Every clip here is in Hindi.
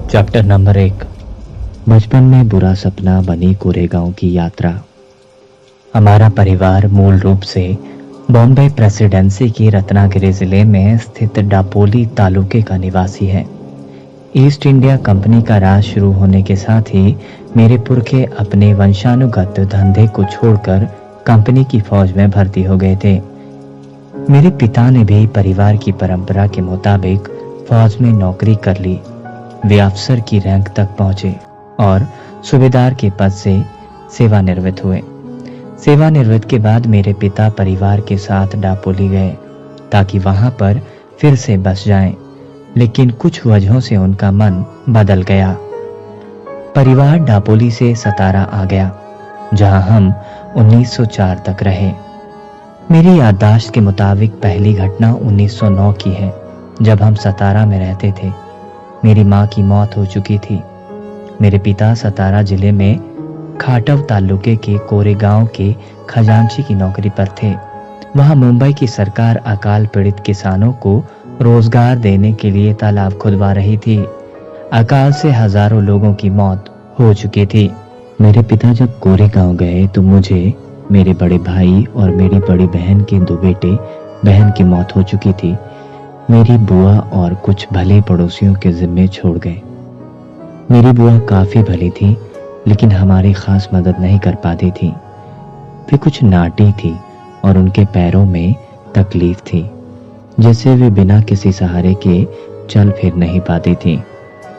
Chapter number 1। बचपन में बुरा सपना बनी कोरेगांव की यात्रा। हमारा परिवार मूल रूप से बॉम्बे प्रेसिडेंसी की रत्नागिरी जिले में स्थित डापोली तालुके का निवासी है। ईस्ट इंडिया कंपनी का राज शुरू होने के साथ ही मेरे पुरखे अपने वंशानुगत धंधे को छोड़कर कंपनी की फौज में भर्ती हो गए थे। मेरे पिता ने भी परिवार की परंपरा के मुताबिक फौज में नौकरी कर ली। वे अफसर की रैंक तक पहुंचे और सूबेदार के पद से सेवानिवृत्त हुए। सेवानिवृत्त के बाद मेरे पिता परिवार के साथ डापोली गए ताकि वहां पर फिर से बस जाएं, लेकिन कुछ वजहों से उनका मन बदल गया। परिवार डापोली से सतारा आ गया, जहां हम 1904 तक रहे। मेरी याददाश्त के मुताबिक पहली घटना 1909 की है, जब हम सतारा में रहते थे। मेरी माँ की मौत हो चुकी थी। मेरे पिता सतारा जिले में खाटव तालुके के कोरेगांव के खजांची की नौकरी पर थे। वहां मुंबई की सरकार अकाल पीड़ित किसानों को रोजगार देने के लिए तालाब खुदवा रही थी। अकाल से हजारों लोगों की मौत हो चुकी थी। मेरे पिता जब कोरेगांव गए तो मुझे, मेरे बड़े भाई और मेरी बड़ी बहन के 2 बेटे बहन की मौत हो चुकी थी। मेरी बुआ और कुछ भले पड़ोसियों के जिम्मे छोड़ गए। मेरी बुआ काफी भली थी, लेकिन हमारी खास मदद नहीं कर पाती थी। वे कुछ नाटी थी और उनके पैरों में तकलीफ थी, जैसे वे बिना किसी सहारे के चल फिर नहीं पाती थी।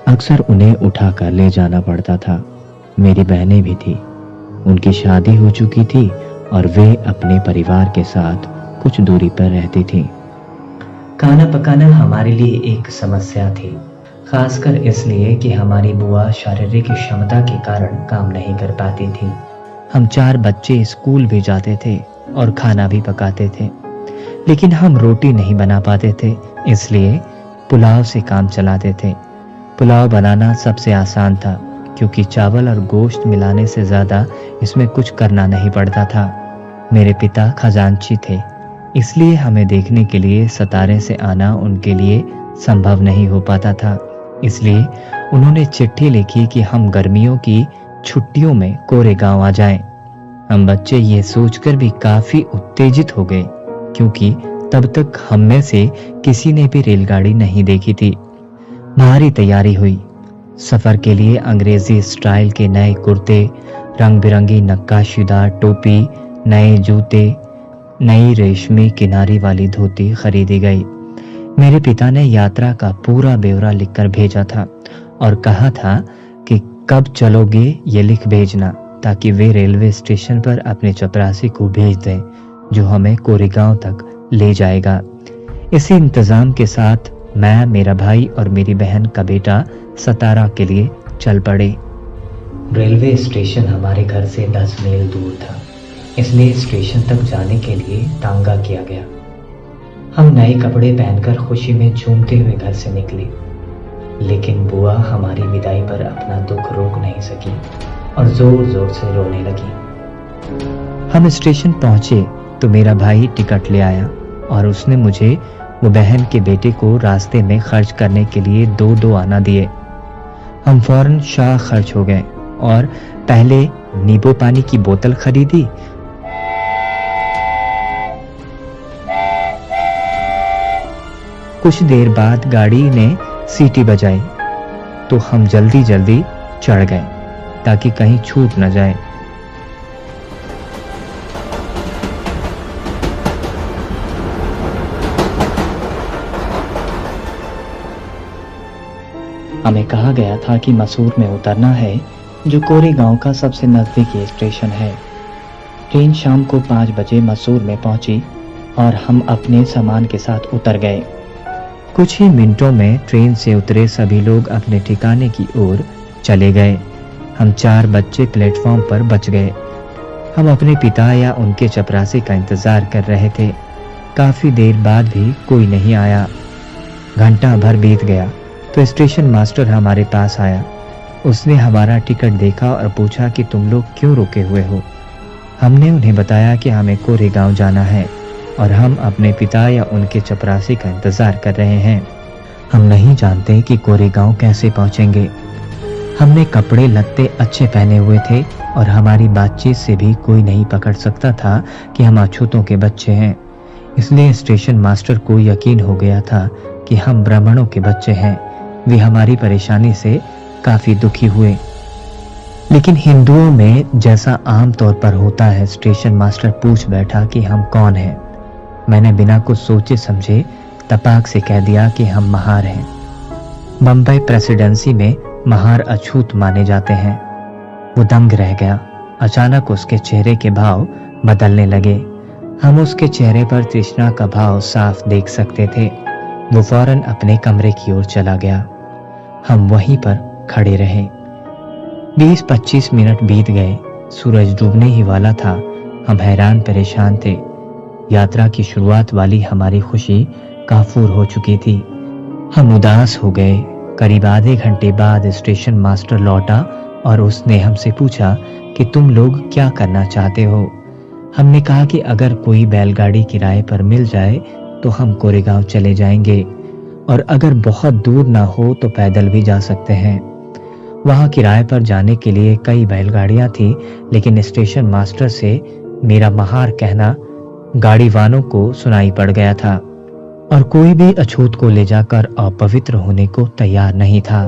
अक्सर उन्हें उठा कर ले जाना पड़ता था। मेरी बहनें भी थी। उनकी शादी हो चुकी थी और वे अपने परिवार के साथ कुछ दूरी पर रहती थी। खाना पकाना हमारे लिए एक समस्या थी, खासकर इसलिए कि हमारी बुआ शारीरिक क्षमता के कारण काम नहीं कर पाती थी। हम 4 बच्चे स्कूल भी जाते थे और खाना भी पकाते थे, लेकिन हम रोटी नहीं बना पाते थे, इसलिए पुलाव से काम चलाते थे। पुलाव बनाना सबसे आसान था, क्योंकि चावल और गोश्त मिलाने से ज्यादा इसमें कुछ करना नहीं पड़ता था। मेरे पिता खजांची थे, इसलिए हमें देखने के लिए सतारे से आना उनके लिए संभव नहीं हो पाता था। इसलिए उन्होंने चिट्ठी लिखी कि हम गर्मियों की छुट्टियों में कोरेगांव आ जाएं। हम बच्चे ये सोचकर भी काफी उत्तेजित हो गए, क्योंकि तब तक हम में से किसी ने भी रेलगाड़ी नहीं देखी थी। भारी तैयारी हुई। सफर के लिए अंग्रेजी स्टाइल के नए कुर्ते, रंग बिरंगी नक्काशीदार टोपी, नए जूते, नई रेशमी किनारी वाली धोती खरीदी गई। मेरे पिता ने यात्रा का पूरा ब्यौरा लिखकर भेजा था और कहा था कि कब चलोगे ये लिख भेजना, ताकि वे रेलवे स्टेशन पर अपने चपरासी को भेज दें, जो हमें कोरेगांव तक ले जाएगा। इसी इंतजाम के साथ मैं, मेरा भाई और मेरी बहन का बेटा सतारा के लिए चल पड़े। रेलवे स्टेशन हमारे घर से 10 मील दूर था, इसलिए स्टेशन तक जाने के लिए तांगा किया गया। हम नए कपड़े पहनकर खुशी में झूमते हुए घर से निकले, लेकिन बुआ हमारी विदाई पर अपना दुख रोक नहीं सकी और जोर जोर से रोने लगी। हम स्टेशन पहुंचे तो मेरा भाई टिकट ले आया और उसने मुझे वो बहन के बेटे को रास्ते में खर्च करने के लिए 2 आना दिए। हम फौरन शाह खर्च हो गए और पहले नींबू पानी की बोतल खरीदी। कुछ देर बाद गाड़ी ने सीटी बजाई तो हम जल्दी जल्दी चढ़ गए ताकि कहीं छूट न जाए। हमें कहा गया था कि मसूर में उतरना है, जो कोरेगांव का सबसे नजदीकी स्टेशन है। ट्रेन शाम को 5 बजे मसूर में पहुंची और हम अपने सामान के साथ उतर गए। कुछ ही मिनटों में ट्रेन से उतरे सभी लोग अपने ठिकाने की ओर चले गए। हम 4 बच्चे प्लेटफॉर्म पर बच गए। हम अपने पिता या उनके चपरासी का इंतजार कर रहे थे। काफी देर बाद भी कोई नहीं आया। घंटा भर बीत गया तो स्टेशन मास्टर हमारे पास आया। उसने हमारा टिकट देखा और पूछा कि तुम लोग क्यों रुके हुए हो। हमने उन्हें बताया कि हमें कोरेगांव जाना है और हम अपने पिता या उनके चपरासी का इंतजार कर रहे हैं। हम नहीं जानते कि कोरेगांव कैसे पहुंचेंगे। हमने कपड़े लत्ते अच्छे पहने हुए थे और हमारी बातचीत से भी कोई नहीं पकड़ सकता था कि हम अछूतों के बच्चे हैं। इसलिए स्टेशन मास्टर को यकीन हो गया था कि हम ब्राह्मणों के बच्चे हैं। वे हमारी परेशानी से काफी दुखी हुए। लेकिन हिंदुओं में जैसा आम तौर पर होता है, स्टेशन मास्टर पूछ बैठा कि हम कौन हैं। मैंने बिना कुछ सोचे समझे तपाक से कह दिया कि हम महार हैं। बम्बई प्रेसिडेंसी में महार अछूत माने जाते हैं। वो दंग रह गया। अचानक उसके चेहरे के भाव बदलने लगे। हम उसके चेहरे पर तृष्णा का भाव साफ देख सकते थे। वो फौरन अपने कमरे की ओर चला गया। हम वहीं पर खड़े रहे। 20-25 मिनट बीत गए। सूरज डूबने ही वाला था। हम हैरान परेशान थे। यात्रा की शुरुआत वाली हमारी खुशी काफूर हो चुकी थी। हम उदास हो गए। करीब आधे घंटे बाद स्टेशन मास्टर लौटा और उसने हमसे पूछा कि तुम लोग क्या करना चाहते हो। हमने कहा कि अगर कोई बैलगाड़ी किराए पर मिल जाए तो हम कोरेगांव चले जाएंगे, और अगर बहुत दूर ना हो तो पैदल भी जा सकते हैं। वहां किराए पर जाने के लिए कई बैलगाड़ियां थी, लेकिन स्टेशन मास्टर से मेरा महार कहना गाड़ी वालों को सुनाई पड़ गया था और कोई भी अछूत को ले जाकर अपवित्र होने को तैयार नहीं था।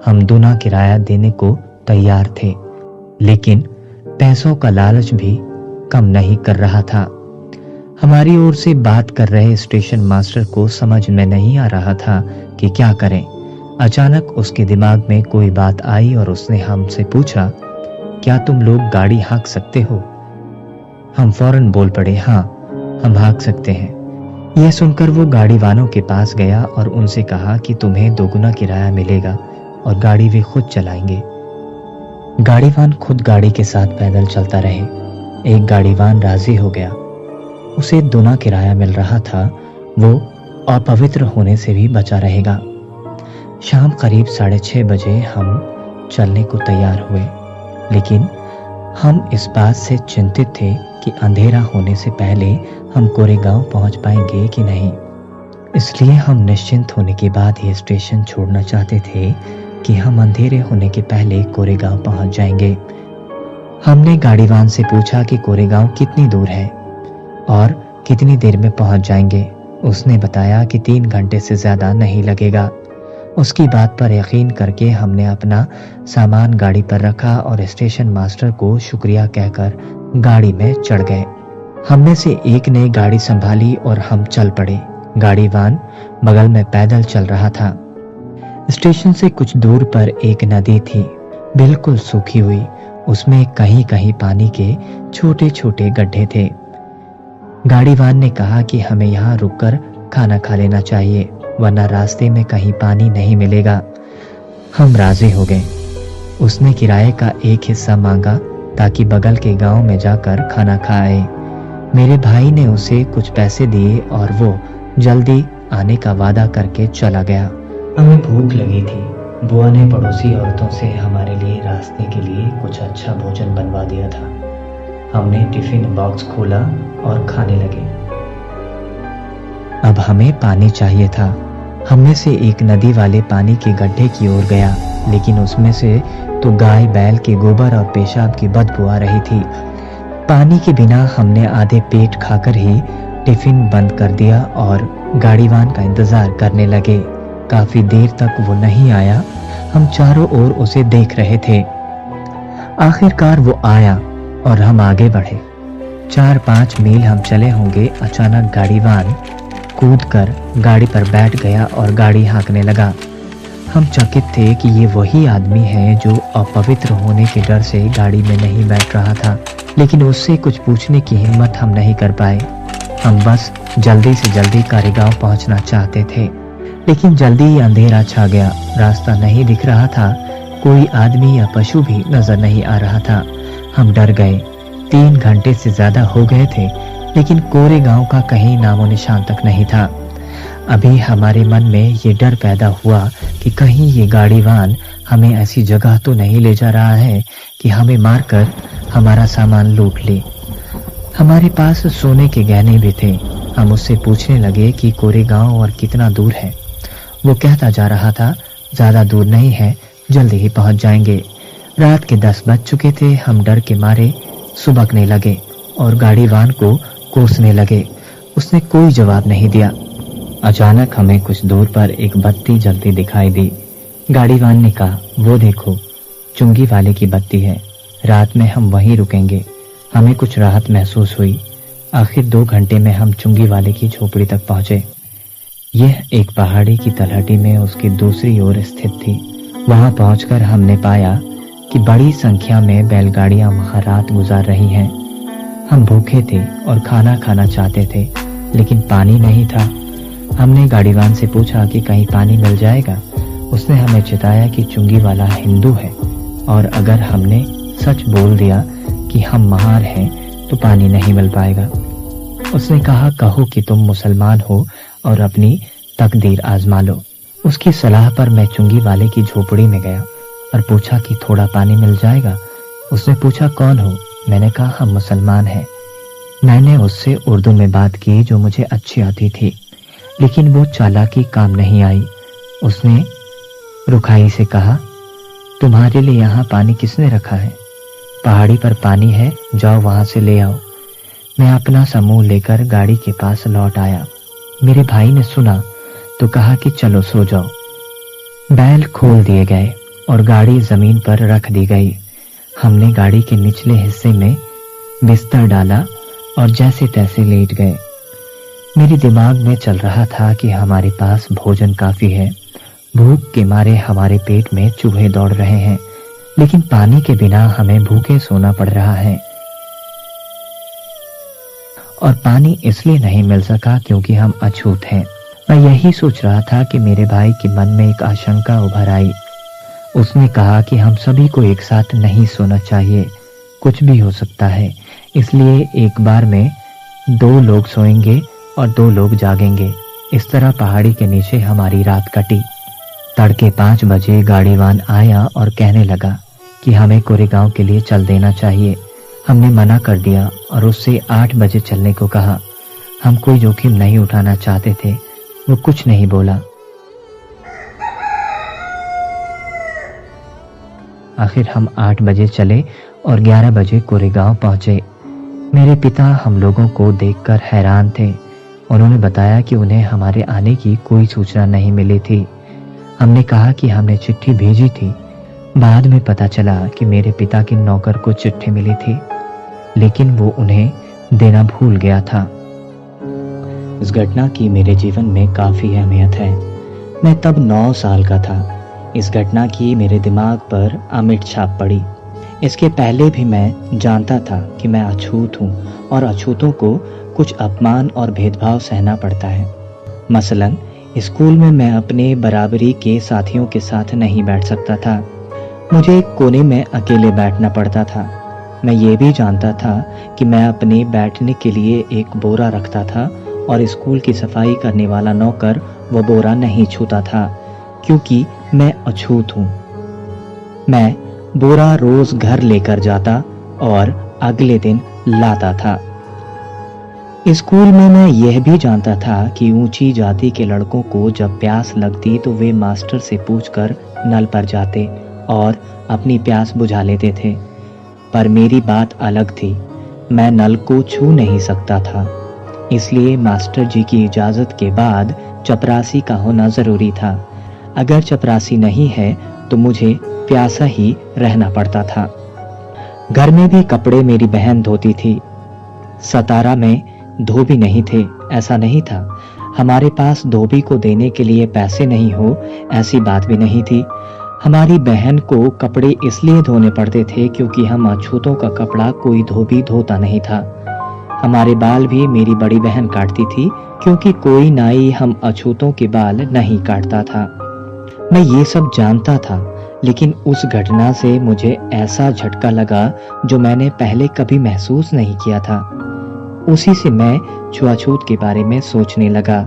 हम दूना किराया देने को तैयार थे, लेकिन पैसों का लालच भी कम नहीं कर रहा था। हमारी ओर से बात कर रहे स्टेशन मास्टर को समझ में नहीं आ रहा था कि क्या करें। अचानक उसके दिमाग में कोई बात आई और उसने हमसे पूछा, क्या तुम लोग गाड़ी हाँक सकते हो? हम फौरन बोल पड़े, हाँ, हम हाँक सकते हैं। यह सुनकर वो गाड़ी वालों के पास गया और उनसे कहा कि तुम्हें दोगुना किराया मिलेगा और गाड़ी वे खुद चलाएंगे। गाड़ीवान खुद गाड़ी के साथ पैदल चलता रहे। एक गाड़ीवान राजी हो गया। उसे दूना किराया मिल रहा था। वो अपवित्र होने से भी बचा रहेगा। शाम करीब 6:30 बजे हम चलने को तैयार हुए, लेकिन हम इस बात से चिंतित थे कि अंधेरा होने से पहले हम कोरेगांव पहुंच पाएंगे कि नहीं। इसलिए हम निश्चिंत होने के बाद ये स्टेशन छोड़ना चाहते थे कि हम अंधेरे होने के पहले कोरेगांव पहुंच जाएंगे। हमने गाड़ीवान से पूछा कि कोरेगांव कितनी दूर है और कितनी देर में पहुंच जाएंगे। उसने बताया कि 3 घंटे से ज्यादा नहीं लगेगा। उसकी बात पर यकीन करके हमने अपना सामान गाड़ी पर रखा और स्टेशन मास्टर को शुक्रिया कहकर गाड़ी में चढ़ गए। हम में से एक ने गाड़ी संभाली और हम चल पड़े। गाड़ीवान बगल में पैदल चल रहा था। स्टेशन से कुछ दूर पर एक नदी थी, बिल्कुल सूखी हुई। उसमें कहीं कहीं पानी के छोटे छोटे गड्ढे थे। गाड़ीवान ने कहा कि हमें यहाँ रुककर खाना खा लेना चाहिए, वरना रास्ते में कहीं पानी नहीं मिलेगा। हम राजी हो गए। उसने किराए का एक हिस्सा मांगा ताकि बगल के गांव में जाकर खाना खाए। मेरे भाई ने उसे कुछ पैसे दिए और वो जल्दी आने का वादा करके चला गया। हमें भूख लगी थी। बुआ ने पड़ोसी औरतों से हमारे लिए रास्ते के लिए कुछ अच्छा भोजन बनवा दिया था। हमने टिफिन बॉक्स खोला और खाने लगे। अब हमें पानी चाहिए था। हम में से एक नदी वाले पानी के गड्ढे की ओर गया, लेकिन उसमें से तो गाय बैल के गोबर और पेशाब की बदबू आ रही थी। पानी के बिना हमने आधे पेट खाकर ही टिफिन बंद कर दिया और गाड़ीवान का इंतजार करने लगे। काफी देर तक वो नहीं आया। हम चारों ओर उसे देख रहे थे। आखिरकार वो आया और हम आगे बढ़े। 4-5 मील हम चले होंगे। अचानक गाड़ीवान कूदकर गाड़ी पर बैठ गया और गाड़ी हाँकने लगा। हम चकित थे कि ये वही आदमी है जो अपवित्र होने के डर से गाड़ी में नहीं बैठ रहा था, लेकिन उससे कुछ पूछने की हिम्मत हम नहीं कर पाए। हम बस जल्दी से जल्दी कोरेगांव पहुंचना चाहते थे, लेकिन जल्दी ही अंधेरा छा गया। रास्ता नहीं दिख रहा था। कोई आदमी या पशु भी नजर नहीं आ रहा था। हम डर गए। 3 घंटे से ज्यादा हो गए थे, लेकिन कोरेगांव का कहीं नामो निशान तक नहीं था। अभी हमारे मन में ये डर पैदा हुआ कि कहीं ये गाड़ीवान हमें ऐसी जगह तो नहीं ले जा रहा है कि हमें मारकर हमारा सामान लूट ले। हमारे पास सोने के गहने भी थे। हम उससे पूछने लगे कि कोरेगांव और कितना दूर है। वो कहता जा रहा था, ज्यादा दूर नहीं है, जल्दी ही पहुंच जाएंगे। रात के 10 बज चुके थे। हम डर के मारे सुबकने लगे और गाड़ीवान को कोसने लगे। उसने कोई जवाब नहीं दिया। अचानक हमें कुछ दूर पर एक बत्ती जलती दिखाई दी। गाड़ीवान ने कहा, वो देखो, चुंगी वाले की बत्ती है। रात में हम वहीं रुकेंगे। हमें कुछ राहत महसूस हुई। आखिर 2 घंटे में हम चुंगी वाले की झोपड़ी तक पहुंचे। यह एक पहाड़ी की तलहटी में उसकी दूसरी ओर स्थित थी। वहां पहुंचकर हमने पाया कि बड़ी संख्या में बैलगाड़ियां वहां रात गुजार रही हैं। हम भूखे थे और खाना खाना चाहते थे, लेकिन पानी नहीं था। हमने गाड़ीवान से पूछा कि कहीं पानी मिल जाएगा। उसने हमें चिताया कि चुंगी वाला हिंदू है और अगर हमने सच बोल दिया कि हम महार हैं तो पानी नहीं मिल पाएगा। उसने कहा, कहो कि तुम मुसलमान हो और अपनी तकदीर आजमा लो। उसकी सलाह पर मैं चुंगी वाले की झोपड़ी में गया और पूछा कि थोड़ा पानी मिल जाएगा। उसने पूछा, कौन हो? मैंने कहा, हम मुसलमान हैं। मैंने उससे उर्दू में बात की जो मुझे अच्छी आती थी, लेकिन वो चालाकी काम नहीं आई। उसने रुखाई से कहा, तुम्हारे लिए यहाँ पानी किसने रखा है? पहाड़ी पर पानी है, जाओ वहां से ले आओ। मैं अपना समूह लेकर गाड़ी के पास लौट आया। मेरे भाई ने सुना तो कहा कि चलो सो जाओ। बैल खोल दिए गए और गाड़ी जमीन पर रख दी गई। हमने गाड़ी के निचले हिस्से में बिस्तर डाला और जैसे तैसे लेट गए। मेरे दिमाग में चल रहा था कि हमारे पास भोजन काफी है। भूख के मारे हमारे पेट में चूहे दौड़ रहे हैं, लेकिन पानी के बिना हमें भूखे सोना पड़ रहा है। और पानी इसलिए नहीं मिल सका क्योंकि हम अछूत हैं। मैं यही सोच रहा था कि मेरे भाई के मन में एक आशंका उभर आई। उसने कहा कि हम सभी को एक साथ नहीं सोना चाहिए, कुछ भी हो सकता है, इसलिए एक बार में 2 लोग सोएंगे और 2 लोग जागेंगे। इस तरह पहाड़ी के नीचे हमारी रात कटी। तड़के 5 बजे गाड़ीवान आया और कहने लगा कि हमें कोरेगांव के लिए चल देना चाहिए। हमने मना कर दिया और उससे 8 बजे चलने को कहा। हम कोई जोखिम नहीं उठाना चाहते थे। वो कुछ नहीं बोला। आखिर हम 8 बजे चले और 11 बजे कोरेगांव पहुंचे। मेरे पिता हम लोगों को देखकर हैरान थे। उन्होंने बताया कि उन्हें हमारे आने की कोई सूचना नहीं मिली थी। हमने कहा कि हमने चिट्ठी भेजी थी। बाद में पता चला कि मेरे पिता के नौकर को चिट्ठी मिली थी, लेकिन वो उन्हें देना भूल गया था। इस घटना की मेरे जीवन में काफी अहमियत है। मैं तब 9 साल का था। इस घटना की मेरे दिमाग पर अमिट छाप पड़ी। इसके पहले भी मैं जानता था कि मैं अछूत हूँ और अछूतों को कुछ अपमान और भेदभाव सहना पड़ता है। मसलन स्कूल में मैं अपने बराबरी के साथियों के साथ नहीं बैठ सकता था। मुझे एक कोने में अकेले बैठना पड़ता था। मैं ये भी जानता था कि मैं अपने बैठने के लिए एक बोरा रखता था और स्कूल की सफाई करने वाला नौकर वो बोरा नहीं छूता था, क्योंकि मैं अछूत हूँ। मैं बोरा रोज घर लेकर जाता और अगले दिन लाता था। स्कूल में मैं यह भी जानता था कि ऊंची जाति के लड़कों को जब प्यास लगती तो वे मास्टर से पूछकर नल पर जाते और अपनी प्यास बुझा लेते थे। पर मेरी बात अलग थी। मैं नल को छू नहीं सकता था, इसलिए मास्टर जी की इजाजत के बाद चपरासी का होना जरूरी था। अगर चपरासी नहीं है तो मुझे प्यासा ही रहना पड़ता था। घर में भी कपड़े मेरी बहन धोती थी। सतारा में धोबी नहीं थे, ऐसा नहीं था। हमारे पास धोबी को देने के लिए पैसे नहीं हो, ऐसी बात भी नहीं थी। हमारी बहन को कपड़े इसलिए धोने पड़ते थे क्योंकि हम अछूतों का कपड़ा कोई धोबी धोता नहीं था। हमारे बाल भी मेरी बड़ी बहन काटती थी, क्योंकि कोई नाई हम अछूतों के बाल नहीं काटता था। मैं ये सब जानता था, लेकिन उस घटना से मुझे ऐसा झटका लगा जो मैंने पहले कभी महसूस नहीं किया था। उसी से मैं छुआछूत के बारे में सोचने लगा।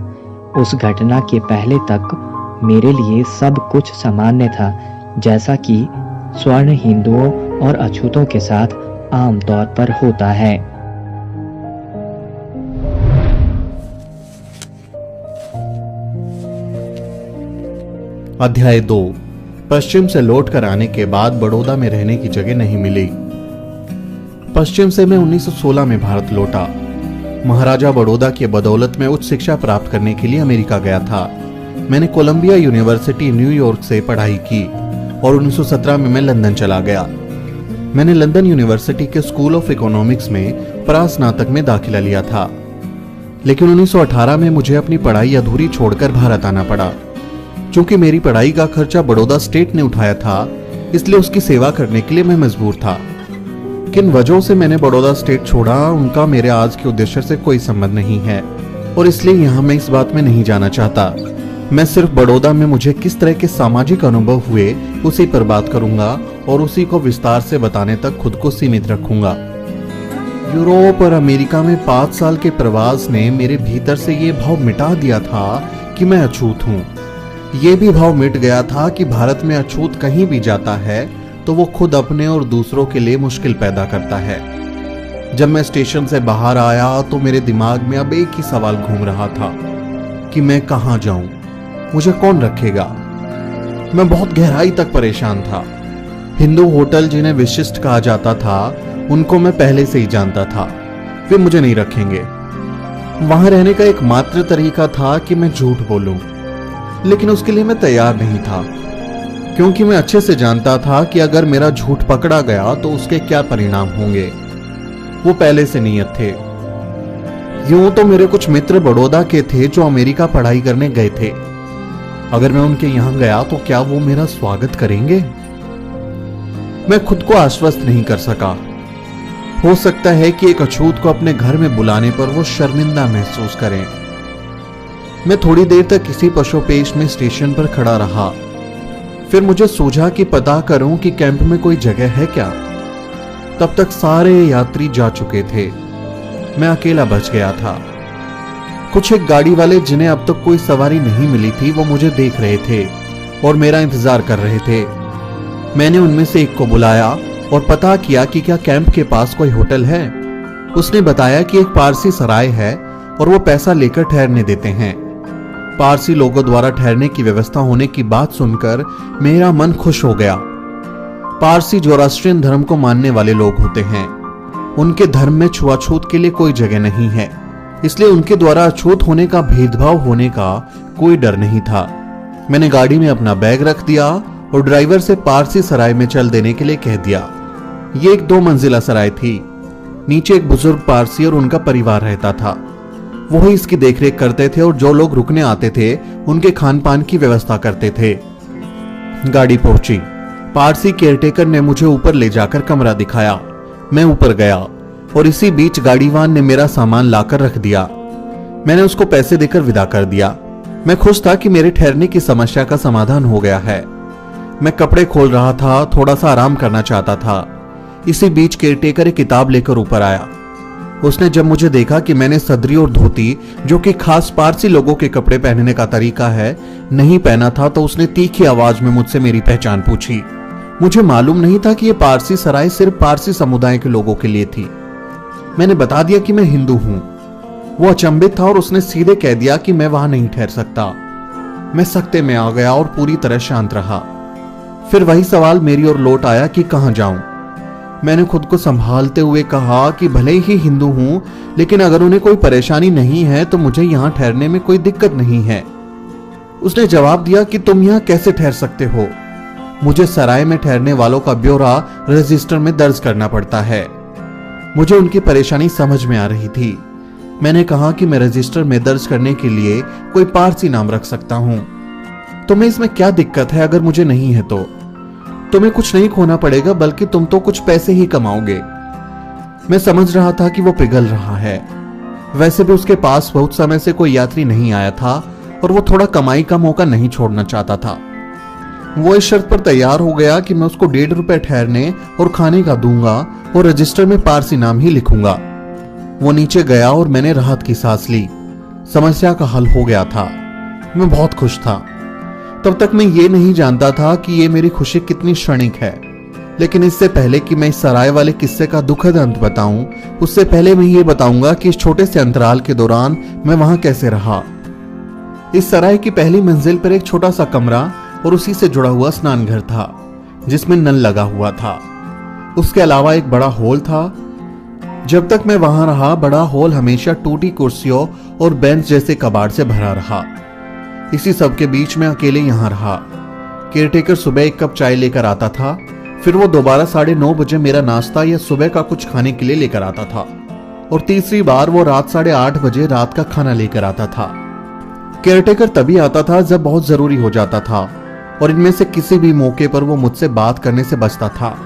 उस घटना के पहले तक मेरे लिए सब कुछ सामान्य था, जैसा कि स्वर्ण हिंदुओं और अछूतों के साथ आम तौर पर होता है। अध्याय 2। पश्चिम से लौटकर आने के बाद बड़ौदा में रहने की जगह नहीं मिली। पश्चिम से मैं 1916 में भारत लौटा। महाराजा बड़ौदा की बदौलत में उच्च शिक्षा प्राप्त करने के लिए अमेरिका गया था। मैंने कोलंबिया यूनिवर्सिटी न्यूयॉर्क से पढ़ाई की और 1917 में मैं लंदन चला गया। मैंने लंदन यूनिवर्सिटी के स्कूल ऑफ इकोनॉमिक्स में परास्नातक में दाखिला लिया था, लेकिन 1918 में मुझे अपनी पढ़ाई अधूरी छोड़कर भारत आना पड़ा। चूंकि मेरी पढ़ाई का खर्चा बड़ौदा स्टेट ने उठाया था, इसलिए उसकी सेवा करने के लिए मैं मजबूर था। किन वजहों से मैंने बड़ौदा स्टेट छोड़ा, उनका मेरे आज के उद्देश्य से कोई संबंध नहीं है और इसलिए यहां मैं इस बात में नहीं जाना चाहता। मैं सिर्फ बड़ौदा में मुझे किस तरह के सामाजिक अनुभव हुए उसी पर बात करूंगा और उसी को विस्तार से बताने तक खुद को सीमित रखूंगा। यूरोप और अमेरिका में 5 साल के प्रवास ने मेरे भीतर से ये भाव मिटा दिया था कि मैं अछूत हूँ। ये भी भाव मिट गया था कि भारत में अछूत कहीं भी जाता है तो वो खुद अपने और दूसरों के लिए मुश्किल पैदा करता है। जब मैं स्टेशन से बाहर आया तो मेरे दिमाग में अब एक ही सवाल घूम रहा था कि मैं कहाँ जाऊं, मुझे कौन रखेगा। मैं बहुत गहराई तक परेशान था। हिंदू होटल जिन्हें विशिष्ट कहा जाता था, उनको मैं पहले से ही जानता था, वे मुझे नहीं रखेंगे। वहां रहने का एकमात्र तरीका था कि मैं झूठ बोलूं, लेकिन उसके लिए मैं तैयार नहीं था, क्योंकि मैं अच्छे से जानता था कि अगर मेरा झूठ पकड़ा गया तो उसके क्या परिणाम होंगे। वो पहले से नियत थे। यूं तो मेरे कुछ मित्र बड़ौदा के थे जो अमेरिका पढ़ाई करने गए थे। अगर मैं उनके यहां गया तो क्या वो मेरा स्वागत करेंगे? मैं खुद को आश्वस्त नहीं कर सका। हो सकता है कि एक अछूत को अपने घर में बुलाने पर वो शर्मिंदा महसूस करें। मैं थोड़ी देर तक किसी पशुपेश में स्टेशन पर खड़ा रहा। फिर मुझे सूझा कि पता करूं कि कैंप में कोई जगह है क्या। तब तक सारे यात्री जा चुके थे। मैं अकेला बच गया था। कुछ एक गाड़ी वाले जिन्हें अब तक कोई सवारी नहीं मिली थी, वो मुझे देख रहे थे और मेरा इंतजार कर रहे थे। मैंने उनमें से एक को बुलाया और पता किया कि क्या कैंप के पास कोई होटल है। उसने बताया कि एक पारसी सराय है और वो पैसा लेकर ठहरने देते हैं। पारसी लोगों द्वारा ठहरने की व्यवस्था होने की बात सुनकर मेरा मन खुश हो गया। पारसी जोरास्ट्रियन धर्म को मानने वाले लोग होते हैं। उनके धर्म में छुआछूत के लिए कोई जगह नहीं है, इसलिए उनके द्वारा अछूत होने का, भेदभाव होने का कोई डर नहीं था। मैंने गाड़ी में अपना बैग रख दिया और ड्राइवर से पारसी सराय में चल देने के लिए कह दिया। ये एक 2 मंजिला सराय थी। नीचे एक बुजुर्ग पारसी और उनका परिवार रहता था। वो ही इसकी देखरेख करते थे और जो लोग रुकने आते थे उनके खान पान की व्यवस्था करते थे। गाड़ी पहुंची। पारसी केयरटेकर ने मुझे ऊपर ले जाकर कमरा दिखाया। मैं ऊपर गया और इसी बीच गाड़ीवान ने मेरा सामान लाकर रख दिया। मैंने उसको पैसे देकर विदा कर दिया। मैं खुश था कि मेरे ठहरने की समस्या का समाधान हो गया है। मैं कपड़े खोल रहा था, थोड़ा सा आराम करना चाहता था। इसी बीच केयरटेकर एक किताब लेकर ऊपर आया। उसने जब मुझे देखा कि मैंने सदरी और धोती, जो कि खास पारसी लोगों के कपड़े पहनने का तरीका है, नहीं पहना था, तो उसने तीखी आवाज में मुझसे मेरी पहचान पूछी। मुझे मालूम नहीं था कि यह पारसी सराय सिर्फ पारसी समुदाय के लोगों के लिए थी। मैंने बता दिया कि मैं हिंदू हूं। वो अचंभित था और उसने सीधे कह दिया कि मैं वहां नहीं ठहर सकता। मैं सख्ते में आ गया और पूरी तरह शांत रहा। फिर वही सवाल मेरी ओर लौट आया कि कहां जाऊं। मैंने खुद को संभालते हुए कहा कि भले ही हिंदू हूं, लेकिन अगर उन्हें कोई परेशानी नहीं है तो मुझे यहां ठहरने में कोई दिक्कत नहीं है। उसने जवाब दिया कि तुम यहां कैसे ठहर सकते हो? मुझे सराय में ठहरने वालों का ब्यौरा रजिस्टर में दर्ज करना पड़ता है। मुझे उनकी परेशानी समझ में आ रही थी। मैंने कहा कि मैं रजिस्टर में दर्ज करने के लिए कोई पारसी नाम रख सकता हूं। तुम्हें इसमें क्या दिक्कत है? अगर मुझे नहीं है तो तुम्हें कुछ नहीं खोना पड़ेगा, बल्कि तुम तो कुछ पैसे ही कमाओगे। मैं समझ रहा था कि वो पिघल रहा है। वैसे भी उसके पास बहुत समय से कोई यात्री नहीं आया था और वो थोड़ा कमाई का मौका नहीं छोड़ना चाहता था। वो इस शर्त पर तैयार हो गया कि मैं उसको 1.5 रुपए ठहरने और खाने का दूंगा और रजिस्टर में पारसी नाम ही लिखूंगा। वो नीचे गया और मैंने राहत की सांस ली। समस्या का हल हो गया था। मैं बहुत खुश था। तब तक मैं ये नहीं जानता था कि ये मेरी खुशी कितनी क्षणिक है। लेकिन इससे पहले कि मैं इस सराय वाले किस्से का दुखद अंत बताऊं, उससे पहले मैं ये बताऊंगा कि इस छोटे से अंतराल के दौरान मैं वहां कैसे रहा। इस सराय की पहली मंजिल पर एक छोटा सा कमरा और उसी से जुड़ा हुआ स्नान घर था जिसमें नल लगा हुआ था। उसके अलावा एक बड़ा हॉल था। जब तक मैं वहां रहा बड़ा हॉल हमेशा टूटी कुर्सियों और बेंच जैसे कबाड़ से भरा रहा। इसी सब के बीच में अकेले यहां रहा। केयरटेकर सुबह एक कप चाय लेकर आता था, फिर वो दोबारा 9:30 बजे मेरा नाश्ता या सुबह का कुछ खाने के लिए लेकर आता था, और तीसरी बार वो रात 8:30 बजे रात का खाना लेकर आता था। केयरटेकर तभी आता था जब बहुत जरूरी हो जाता था, और इनमें से किसी भी मौके पर वो मुझसे बात करने से बचता था।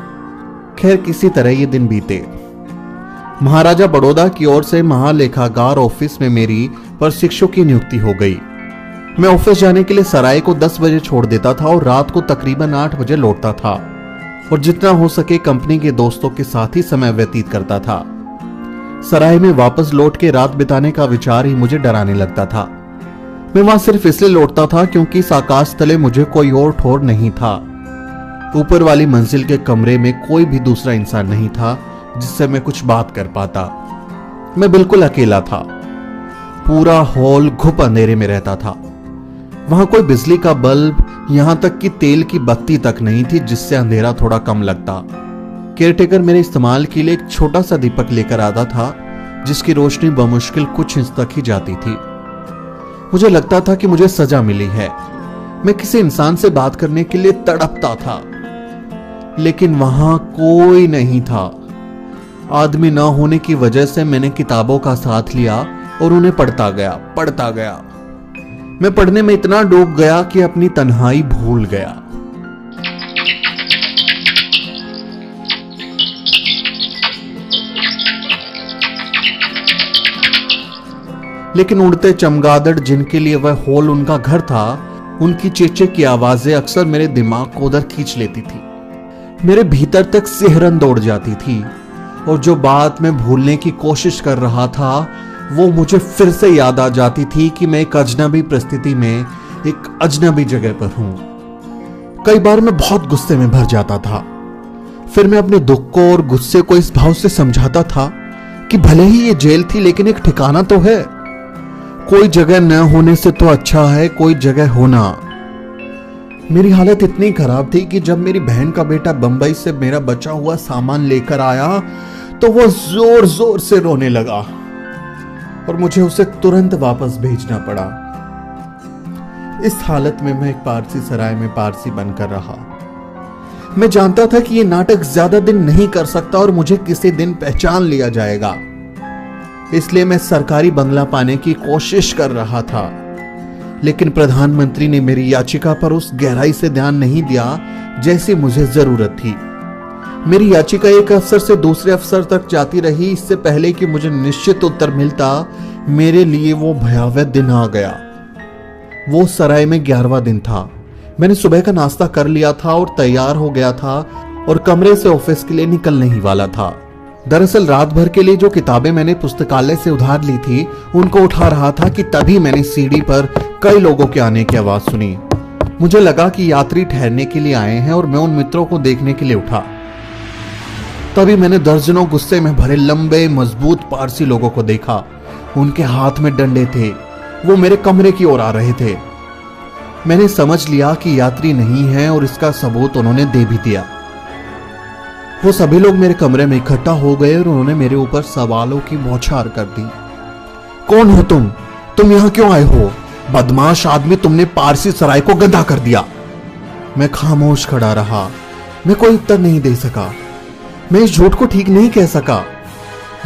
खैर किसी तरह ये दिन बीते। महाराजा बड़ौदा की ओर से महालेखागार ऑफिस में मेरी प्रशिक्षक की नियुक्ति हो गई। मैं ऑफिस जाने के लिए सराय को 10 बजे छोड़ देता था और रात को तकरीबन 8 बजे लौटता था, और जितना हो सके कंपनी के दोस्तों के साथ ही समय व्यतीत करता था। सराय में वापस लौट के रात बिताने का विचार ही मुझे डराने लगता था। मैं वहां सिर्फ इसलिए लौटता था क्योंकि इस आकाश तले मुझे कोई और ठौर नहीं था। ऊपर वाली मंजिल के कमरे में कोई भी दूसरा इंसान नहीं था जिससे मैं कुछ बात कर पाता। मैं बिल्कुल अकेला था। पूरा हॉल घुप अंधेरे में रहता था। वहां कोई बिजली का बल्ब, यहां तक कि तेल की बत्ती तक नहीं थी जिससे अंधेरा थोड़ा कम लगता। केयरटेकर मेरे इस्तेमाल के लिए एक छोटा सा दीपक लेकर आता था जिसकी रोशनी बमुश्किल कुछ इंच तक ही जाती थी। मुझे लगता था कि मुझे सजा मिली है। मैं किसी इंसान से बात करने के लिए तड़पता था, लेकिन वहां कोई नहीं था। आदमी न होने की वजह से मैंने किताबों का साथ लिया और उन्हें पढ़ता गया। मैं पढ़ने में इतना डूब गया कि अपनी तन्हाई भूल गया। लेकिन उड़ते चमगादड़ जिनके लिए वह हॉल उनका घर था, उनकी चेचे की आवाजें अक्सर मेरे दिमाग को उधर खींच लेती थी। मेरे भीतर तक सिहरन दौड़ जाती थी, और जो बात मैं भूलने की कोशिश कर रहा था वो मुझे फिर से याद आ जाती थी कि मैं एक अजनबी परिस्थिति में एक अजनबी जगह पर हूं। कई बार मैं बहुत गुस्से में भर जाता था। फिर मैं अपने दुख को और गुस्से को इस भाव से समझाता था कि भले ही ये जेल थी लेकिन एक ठिकाना तो है। कोई जगह न होने से तो अच्छा है कोई जगह होना। मेरी हालत इतनी खराब थी कि जब मेरी बहन का बेटा बंबई से मेरा बचा हुआ सामान लेकर आया तो वो जोर जोर से रोने लगा और मुझे उसे तुरंत वापस भेजना पड़ा। इस हालत में मैं एक पारसी सराय में पारसी बनकर रहा। मैं जानता था कि यह नाटक ज्यादा दिन नहीं कर सकता और मुझे किसी दिन पहचान लिया जाएगा, इसलिए मैं सरकारी बंगला पाने की कोशिश कर रहा था। लेकिन प्रधानमंत्री ने मेरी याचिका पर उस गहराई से ध्यान नहीं दिया जैसी मुझे जरूरत थी। मेरी याचिका एक अफसर से दूसरे अफसर तक जाती रही। इससे पहले कि मुझे निश्चित उत्तर मिलता, मेरे लिए वो भयावह दिन आ गया। वो सराय में 11वां दिन था। मैंने सुबह का नाश्ता कर लिया था और तैयार हो गया था और कमरे से ऑफिस के लिए निकलने ही वाला था। दरअसल रात भर के लिए जो किताबें मैंने पुस्तकालय से उधार ली थी उनको उठा रहा था कि तभी मैंने सीढ़ी पर कई लोगों के आने की आवाज सुनी। मुझे लगा कि यात्री ठहरने के लिए आए हैं और मैं उन मित्रों को देखने के लिए उठा। तभी मैंने दर्जनों गुस्से में भरे लंबे मजबूत पारसी लोगों को देखा। उनके हाथ में डंडे थे। वो मेरे कमरे की ओर आ रहे थे। मैंने समझ लिया कि यात्री नहीं है और इसका सबूत उन्होंने दे भी दिया। वो सभी लोग मेरे कमरे में इकट्ठा हो गए और उन्होंने मेरे ऊपर सवालों की बौछार कर दी। कौन हो तुम? तुम यहां क्यों आए हो? बदमाश आदमी, तुमने पारसी सराय को गंदा कर दिया। मैं खामोश खड़ा रहा। मैं कोई उत्तर नहीं दे सका। मैं इस झूठ को ठीक नहीं कह सका।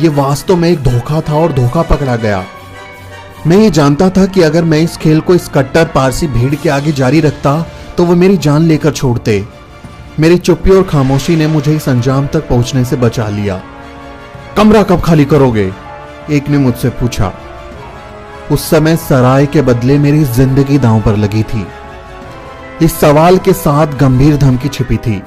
यह वास्तव में एक धोखा था और धोखा पकड़ा गया। मैं ये जानता था कि अगर मैं इस खेल को इस कट्टर पारसी भीड़ के आगे जारी रखता तो वो मेरी जान लेकर छोड़ते। मेरी चुप्पी और खामोशी ने मुझे इस अंजाम तक पहुंचने से बचा लिया। कमरा कब खाली करोगे? एक ने मुझसे पूछा। उस समय सराय के बदले मेरी जिंदगी दांव पर लगी थी। इस सवाल के साथ गंभीर धमकी छिपी थी।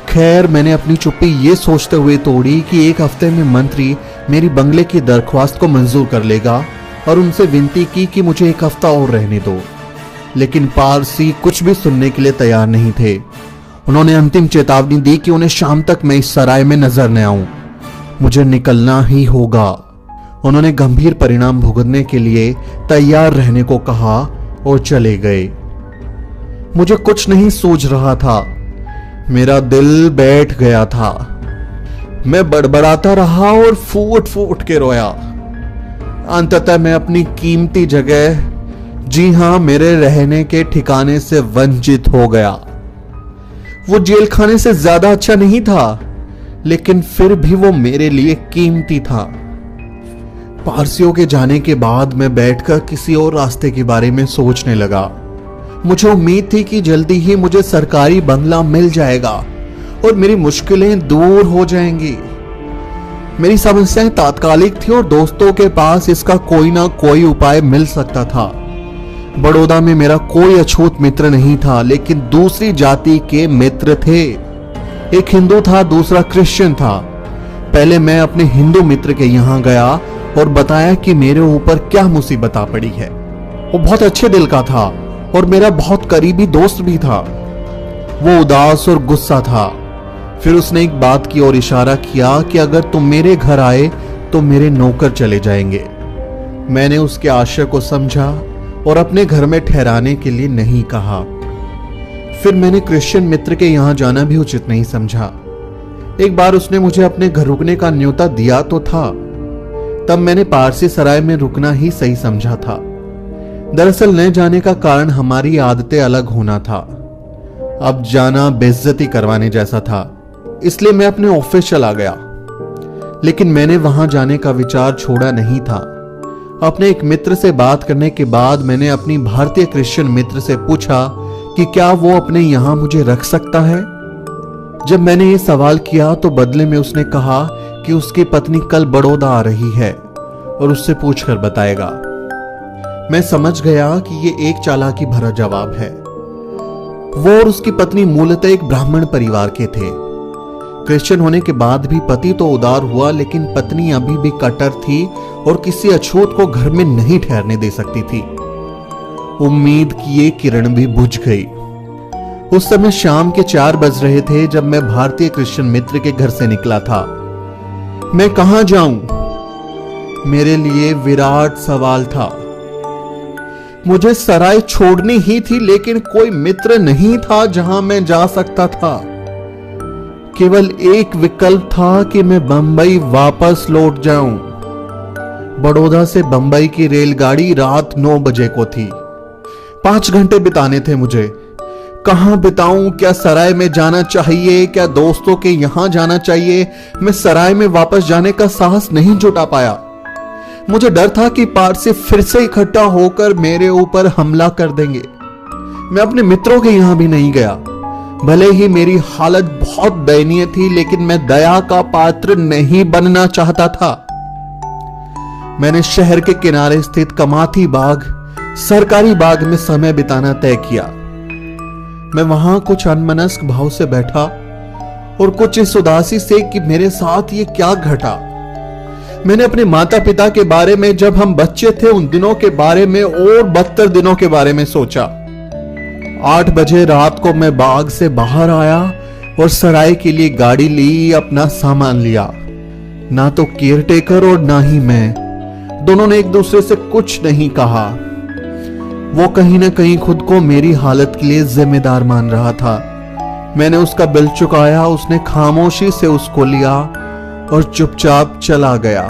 खैर, मैंने अपनी चुप्पी ये सोचते हुए तोड़ी कि एक हफ्ते में मंत्री मेरी बंगले की दरख्वास्त को मंजूर कर लेगा और उनसे विनती की कि मुझे एक हफ्ता और रहने दो। लेकिन पारसी कुछ भी सुनने के लिए तैयार नहीं थे। उन्होंने अंतिम चेतावनी दी कि उन्हें शाम तक मैं इस सराय में नजर न आऊं। मुझे निकलना ही होगा। उन्होंने गंभीर परिणाम भुगतने के लिए तैयार रहने को कहा और चले गए। मुझे कुछ नहीं सूझ रहा था। मेरा दिल बैठ गया था। मैं बड़बड़ाता रहा और फूट फूट के रोया। अंततः मैं अपनी कीमती जगह, जी हां, मेरे रहने के ठिकाने से वंचित हो गया। वो जेल खाने से ज्यादा अच्छा नहीं था, लेकिन फिर भी वो मेरे लिए कीमती था। पारसियों के जाने के बाद मैं बैठकर किसी और रास्ते के बारे में सोचने लगा। मुझे उम्मीद थी कि जल्दी ही मुझे सरकारी बंगला मिल जाएगा और मेरी मुश्किलें दूर हो जाएंगी। मेरी समस्याएं तात्कालिक थी और दोस्तों के पास इसका कोई ना कोई उपाय मिल सकता था। बड़ौदा में मेरा कोई अछूत मित्र नहीं था, लेकिन दूसरी जाति के मित्र थे। एक हिंदू था, दूसरा क्रिश्चियन था। पहले मैं अपने हिंदू मित्र के यहां गया और बताया कि मेरे ऊपर क्या मुसीबत आ पड़ी है। वो बहुत अच्छे दिल का था और मेरा बहुत करीबी दोस्त भी था। वो उदास और गुस्सा था। फिर उसने एक बात की ओर इशारा किया कि अगर तुम मेरे घर आए तो मेरे नौकर चले जाएंगे। मैंने उसके आशय को समझा और अपने घर में ठहराने के लिए नहीं कहा। फिर मैंने क्रिश्चियन मित्र के यहां जाना भी उचित नहीं समझा। एक बार उसने मुझे अपने घर रुकने का न्योता दिया तो था, तब मैंने पारसी सराय में रुकना ही सही समझा था। दरअसल न जाने का कारण हमारी आदतें अलग होना था। अब जाना बेइज्जती करवाने जैसा था, इसलिए मैं अपने ऑफिस चला गया। लेकिन मैंने वहां जाने का विचार छोड़ा नहीं था। अपने एक मित्र से बात करने के बाद मैंने अपनी भारतीय क्रिश्चियन मित्र से पूछा कि क्या वो अपने यहां मुझे रख सकता है। जब मैंने ये सवाल किया तो बदले में उसने कहा कि उसकी पत्नी कल बड़ौदा आ रही है और उससे पूछकर बताएगा। मैं समझ गया कि ये एक चालाकी भरा जवाब है। वो और उसकी पत्नी मूलतः एक ब्राह्मण परिवार के थे। क्रिश्चियन होने के बाद भी पति तो उदार हुआ, लेकिन पत्नी अभी भी कट्टर थी और किसी अछूत को घर में नहीं ठहरने दे सकती थी। उम्मीद की ये किरण भी बुझ गई। उस समय शाम के 4 बज रहे थे जब मैं भारतीय क्रिश्चियन मित्र के घर से निकला था। मैं कहां जाऊं? मेरे लिए विराट सवाल था। मुझे सराय छोड़नी ही थी, लेकिन कोई मित्र नहीं था जहां मैं जा सकता था। केवल एक विकल्प था कि मैं बंबई वापस लौट जाऊं। बड़ौदा से बंबई की रेलगाड़ी रात 9 बजे को थी। 5 घंटे बिताने थे मुझे। कहां बिताऊं? क्या सराय में जाना चाहिए? क्या दोस्तों के यहां जाना चाहिए? मैं सराय में वापस जाने का साहस नहीं जुटा पाया। मुझे डर था कि पारसी फिर से इकट्ठा होकर मेरे ऊपर हमला कर देंगे। मैं अपने मित्रों के यहां भी नहीं गया। भले ही मेरी हालत बहुत दयनीय थी, लेकिन मैं दया का पात्र नहीं बनना चाहता था। मैंने शहर के किनारे स्थित कमाथी बाग, सरकारी बाग में समय बिताना तय किया। मैं वहां कुछ अनमनस्क भाव से बैठा और कुछ इस उदासी से कि मेरे साथ ये क्या घटा। मैंने अपने माता पिता के बारे में, जब हम बच्चे थे उन दिनों के बारे में और बदतर दिनों के बारे में सोचा। 8 बजे रात को मैं बाग से बाहर आया और सराय के लिए गाड़ी ली, अपना सामान लिया। ना तो केयरटेकर और ना ही मैं, दोनों ने एक दूसरे से कुछ नहीं कहा। वो कहीं ना कहीं खुद को मेरी हालत के लिए जिम्मेदार मान रहा था। मैंने उसका बिल चुकाया, उसने खामोशी से उसको लिया और चुपचाप चला गया।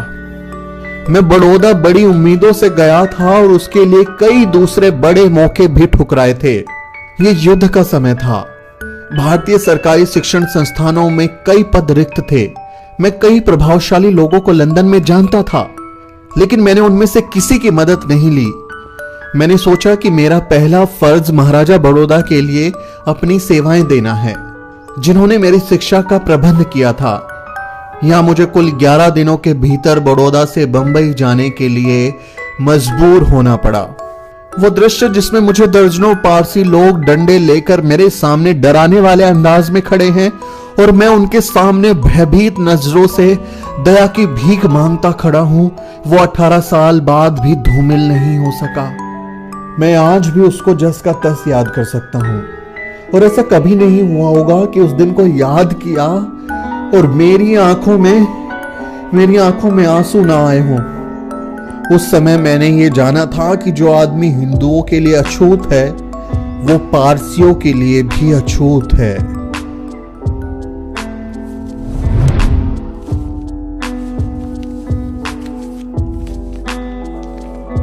मैं बड़ौदा बड़ी उम्मीदों से गया था और उसके लिए कई दूसरे बड़े मौके भी ठुकराए थे। ये युद्ध का समय था। भारतीय सरकारी शिक्षण संस्थानों में कई पद रिक्त थे। मैं कई प्रभावशाली लोगों को लंदन में जानता था, लेकिन मैंने उनमें से किसी की मदद नहीं ली। मैंने सोचा कि मेरा पहला फर्ज महाराजा बड़ौदा के लिए अपनी सेवाएं देना है, जिन्होंने मेरी शिक्षा का प्रबंध किया था। यहां मुझे कुल 11 दिनों के भीतर बड़ौदा से बंबई जाने के लिए मजबूर होना पड़ा। वो दृश्य जिसमें मुझे दर्जनों पारसी लोग डंडे लेकर मेरे सामने डराने वाले अंदाज में खड़े हैं और मैं उनके सामने भयभीत नजरों से दया की भीख मांगता खड़ा हूं, वो 18 साल बाद भी धूमिल नहीं हो सका। मैं आज भी उसको जस का तस याद कर सकता हूं और ऐसा कभी नहीं हुआ होगा कि उस दिन को याद किया और मेरी आंखों में आंसू ना आए हों। उस समय मैंने ये जाना था कि जो आदमी हिंदुओं के लिए अछूत है वो पारसियों के लिए भी अछूत है।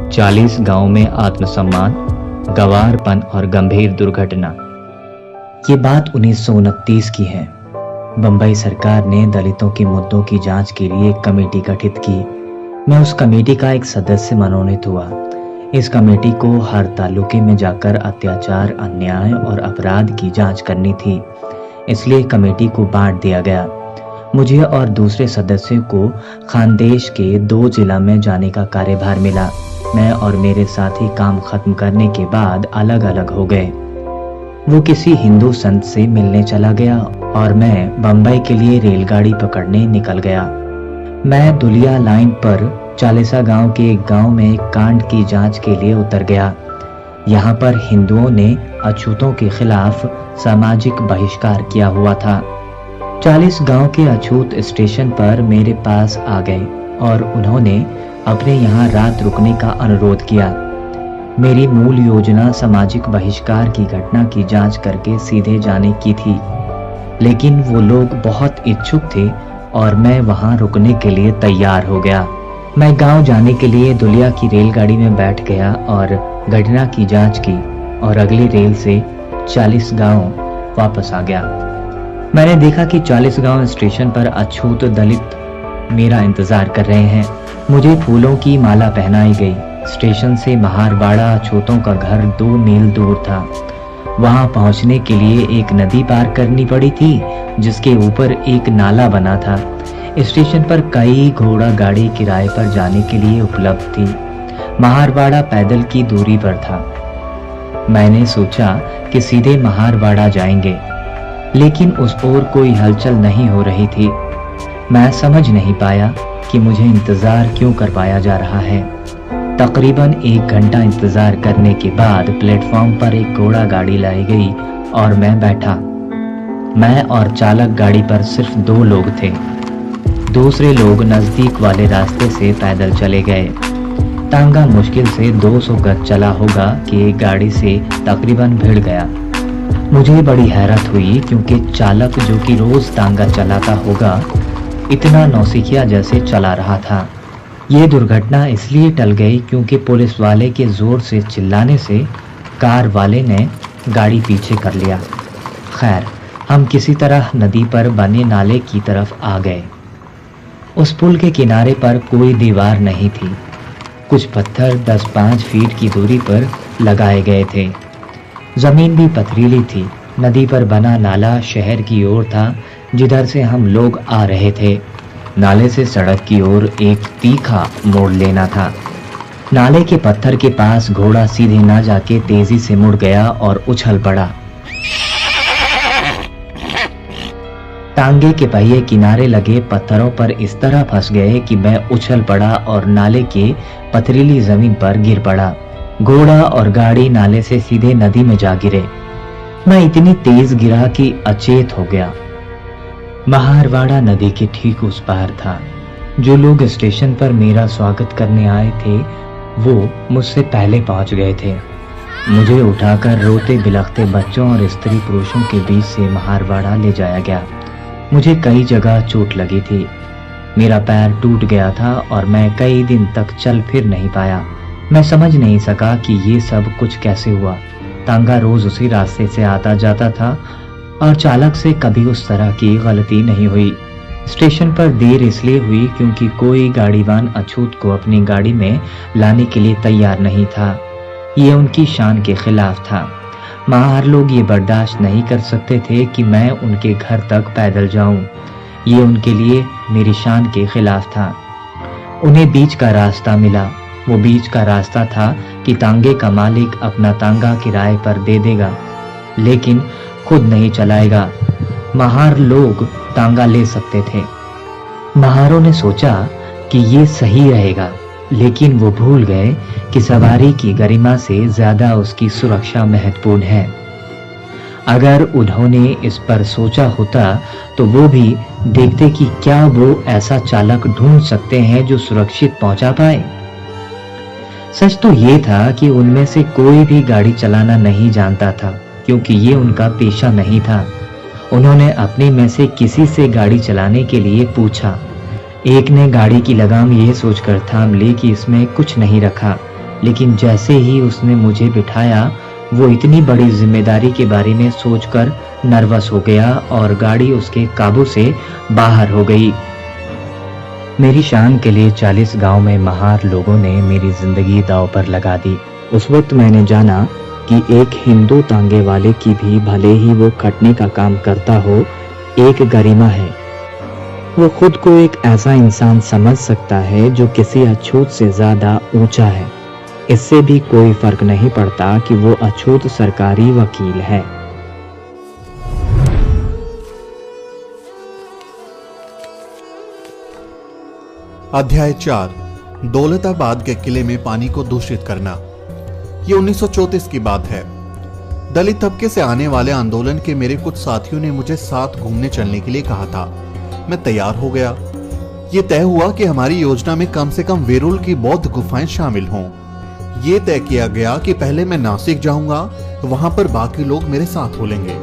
चालीस गांव में आत्मसम्मान, गंवारपन और गंभीर दुर्घटना। ये बात 1929 की है। बंबई सरकार ने दलितों के मुद्दों की जांच के लिए एक कमेटी गठित की। मैं उस कमेटी का एक सदस्य मनोनीत हुआ। इस कमेटी को हर तालुके में जाकर अत्याचार, अन्याय और अपराध की जांच करनी थी, इसलिए कमेटी को बांट दिया गया। मुझे और दूसरे सदस्यों को खानदेश के 2 जिला में जाने का कार्यभार मिला। मैं और मेरे साथी काम खत्म करने के बाद अलग अलग हो गए। वो किसी हिंदू संत से मिलने चला गया और मैं बंबई के लिए रेलगाड़ी पकड़ने निकल गया। मैं दुलिया लाइन पर चालीसा गांव के एक गांव में एक कांड की जांच के लिए उतर गया। यहाँ पर हिंदुओं ने अछूतों के खिलाफ सामाजिक बहिष्कार किया हुआ था। 40 गांव के अछूत स्टेशन पर मेरे पास आ गए और उन्होंने अपने यहाँ रात रुकने का अनुरोध किया। मेरी मूल योजना सामाजिक बहिष्कार की घटना की जांच करके सीधे जाने की थी, लेकिन वो लोग बहुत इच्छुक थे और मैं वहां रुकने के लिए तैयार हो गया। मैं गांव जाने के लिए दुलिया की रेलगाड़ी में बैठ गया और घटना की जांच की और अगली रेल से 40 गांव वापस आ गया। मैंने देखा कि 40 गांव स्टेशन पर अछूत दलित मेरा इंतजार कर रहे हैं। मुझे फूलों की माला पहनाई गई। स्टेशन से महारवाड़ा अछूतों का घर 2 मील दूर था। वहां पहुंचने के लिए एक नदी पार करनी पड़ी थी, जिसके ऊपर एक नाला बना था। स्टेशन पर कई घोड़ा गाड़ी किराए पर जाने के लिए उपलब्ध थी। महारवाड़ा पैदल की दूरी पर था। मैंने सोचा कि सीधे महारवाड़ा जाएंगे, लेकिन उस ओर कोई हलचल नहीं हो रही थी। मैं समझ नहीं पाया कि मुझे इंतजार क्यों करवाया जा रहा है। तकरीबन 1 घंटा इंतजार करने के बाद प्लेटफॉर्म पर एक घोड़ा गाड़ी लाई गई और मैं बैठा। मैं और चालक गाड़ी पर सिर्फ 2 लोग थे। दूसरे लोग नजदीक वाले रास्ते से पैदल चले गए। तांगा मुश्किल से 200 गज चला होगा कि एक गाड़ी से तकरीबन भिड़ गया। मुझे बड़ी हैरत हुई क्योंकि चालक, जो कि रोज तांगा चलाता होगा, इतना नौसिखिया जैसे चला रहा था। ये दुर्घटना इसलिए टल गई क्योंकि पुलिस वाले के जोर से चिल्लाने से कार वाले ने गाड़ी पीछे कर लिया। खैर, हम किसी तरह नदी पर बने नाले की तरफ आ गए। उस पुल के किनारे पर कोई दीवार नहीं थी। कुछ पत्थर 10-5 फीट की दूरी पर लगाए गए थे। जमीन भी पथरीली थी। नदी पर बना नाला शहर की ओर था, जिधर से हम लोग आ रहे थे। नाले से सड़क की ओर एक तीखा मोड़ लेना था। नाले के पत्थर के पास घोड़ा सीधे ना जाके तेजी से मुड़ गया और उछल पड़ा। टांगे के पहिए किनारे लगे पत्थरों पर इस तरह फंस गए कि मैं उछल पड़ा और नाले के पथरीली जमीन पर गिर पड़ा। घोड़ा और गाड़ी नाले से सीधे नदी में जा गिरे। मैं इतनी तेज गिरा कि अचेत हो गया। महारवाड़ा नदी के ठीक उस पार था। जो लोग स्टेशन पर मेरा स्वागत करने आए थे, वो मुझसे पहले पहुंच गए थे। मुझे उठाकर रोते बिलखते बच्चों और स्त्री पुरुषों के बीच से महारवाड़ा ले जाया गया। मुझे कई जगह चोट लगी थी। मेरा पैर टूट गया था और मैं कई दिन तक चल फिर नहीं पाया। मैं समझ नहीं सका कि ये सब कुछ कैसे हुआ। तांगा रोज उसी रास्ते से आता जाता था और चालक से कभी उस तरह की गलती नहीं हुई। स्टेशन पर देर इसलिए हुई क्योंकि कोई गाड़ीवान अछूत को अपनी गाड़ी में लाने के लिए तैयार नहीं था। ये उनकी शान के खिलाफ था। महार लोग ये बर्दाश्त नहीं कर सकते थे कि मैं उनके घर तक पैदल जाऊं। ये उनके लिए मेरी शान के खिलाफ था। उन्हें बीच का रास्ता मिला। वो बीच का रास्ता था कि तांगे का मालिक अपना तांगा किराए पर दे देगा, लेकिन खुद नहीं चलाएगा। महार लोग तांगा ले सकते थे। महारों ने सोचा कि ये सही रहेगा, लेकिन वो भूल गए कि सवारी की गरिमा से ज्यादा उसकी सुरक्षा महत्वपूर्ण है। अगर उन्होंने इस पर सोचा होता तो वो भी देखते कि क्या वो ऐसा चालक ढूंढ सकते हैं जो सुरक्षित पहुंचा पाए। सच तो ये था कि उनमें से कोई भी गाड़ी चलाना नहीं जानता था, क्योंकि ये उनका पेशा नहीं था। उन्होंने अपने में से किसी से गाड़ी चलाने के लिए पूछा। एक ने गाड़ी की लगाम ये सोचकर थाम ली कि इसमें कुछ नहीं रखा, लेकिन जैसे ही उसने मुझे बिठाया, वो इतनी बड़ी जिम्मेदारी के बारे में सोचकर नर्वस हो गया और गाड़ी उसके काबू से बाहर हो गई। मेरी शान के लिए 40 गांव में महार लोगों ने मेरी जिंदगी दांव पर लगा दी। उस वक्त मैंने जाना कि एक हिंदू तांगे वाले की भी, भले ही वो खटने का काम करता हो, एक गरिमा है। वो खुद को एक ऐसा इंसान समझ सकता है जो किसी अछूत से ज्यादा ऊंचा है। इससे भी कोई फर्क नहीं पड़ता कि वो अछूत सरकारी वकील है। अध्याय 4, दौलताबाद के किले में पानी को दूषित करना। ये 1934 की बात है। दलित तबके से आने वाले आंदोलन के मेरे कुछ साथियों ने मुझे साथ घूमने चलने के लिए कहा था। मैं तैयार हो गया। ये तय हुआ कि हमारी योजना में कम से कम वेरुल की बौद्ध गुफाएं शामिल हों। ये तय किया गया कि पहले मैं नासिक जाऊंगा, वहां पर बाकी लोग मेरे साथ हो लेंगे।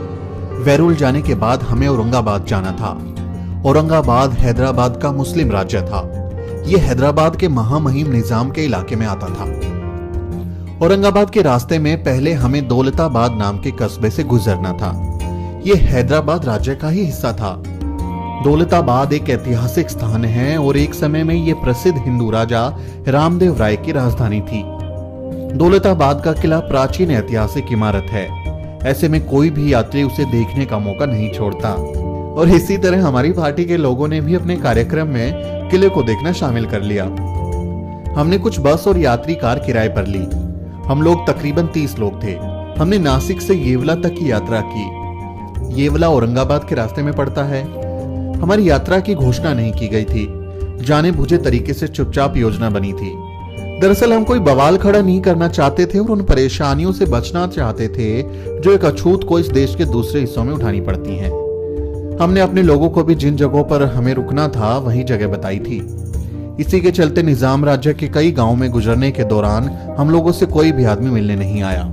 वेरुल जाने के बाद हमें औरंगाबाद जाना था। औरंगाबाद हैदराबाद का मुस्लिम राज्य था। ये हैदराबाद के महामहिम निजाम के इलाके में आता था। औरंगाबाद के रास्ते में पहले हमें दौलताबाद नाम के कस्बे से गुजरना था। यह हैदराबाद राज्य का ही हिस्सा था। दौलताबाद एक ऐतिहासिक स्थान है और एक समय में यह प्रसिद्ध हिंदू राजा रामदेव राय की राजधानी थी। दौलताबाद का किला प्राचीन ऐतिहासिक इमारत है। ऐसे में कोई भी यात्री उसे देखने का मौका नहीं छोड़ता। और इसी तरह हमारी पार्टी के लोगों ने भी अपने कार्यक्रम में किले को देखना शामिल कर लिया। हमने कुछ बस और यात्री कार किराए पर ली। हम लोग तकरीबन 30 लोग थे। हमने नासिक से येवला तक की यात्रा की। येवला औरंगाबाद के रास्ते में पड़ता है। हमारी यात्रा की घोषणा नहीं की गई थी। जाने बुझे तरीके से चुपचाप योजना बनी थी। दरअसल हम कोई बवाल खड़ा नहीं करना चाहते थे और उन परेशानियों से बचना चाहते थे जो एक अछूत को इस देश के दूसरे हिस्सों में उठानी पड़ती हैं। हमने अपने लोगों को भी जिन जगहों पर हमें रुकना था वही जगह बताई थी। इसी के चलते निजाम राज्य के कई गांवों में गुजरने के दौरान हम लोगों से कोई भी आदमी मिलने नहीं आया।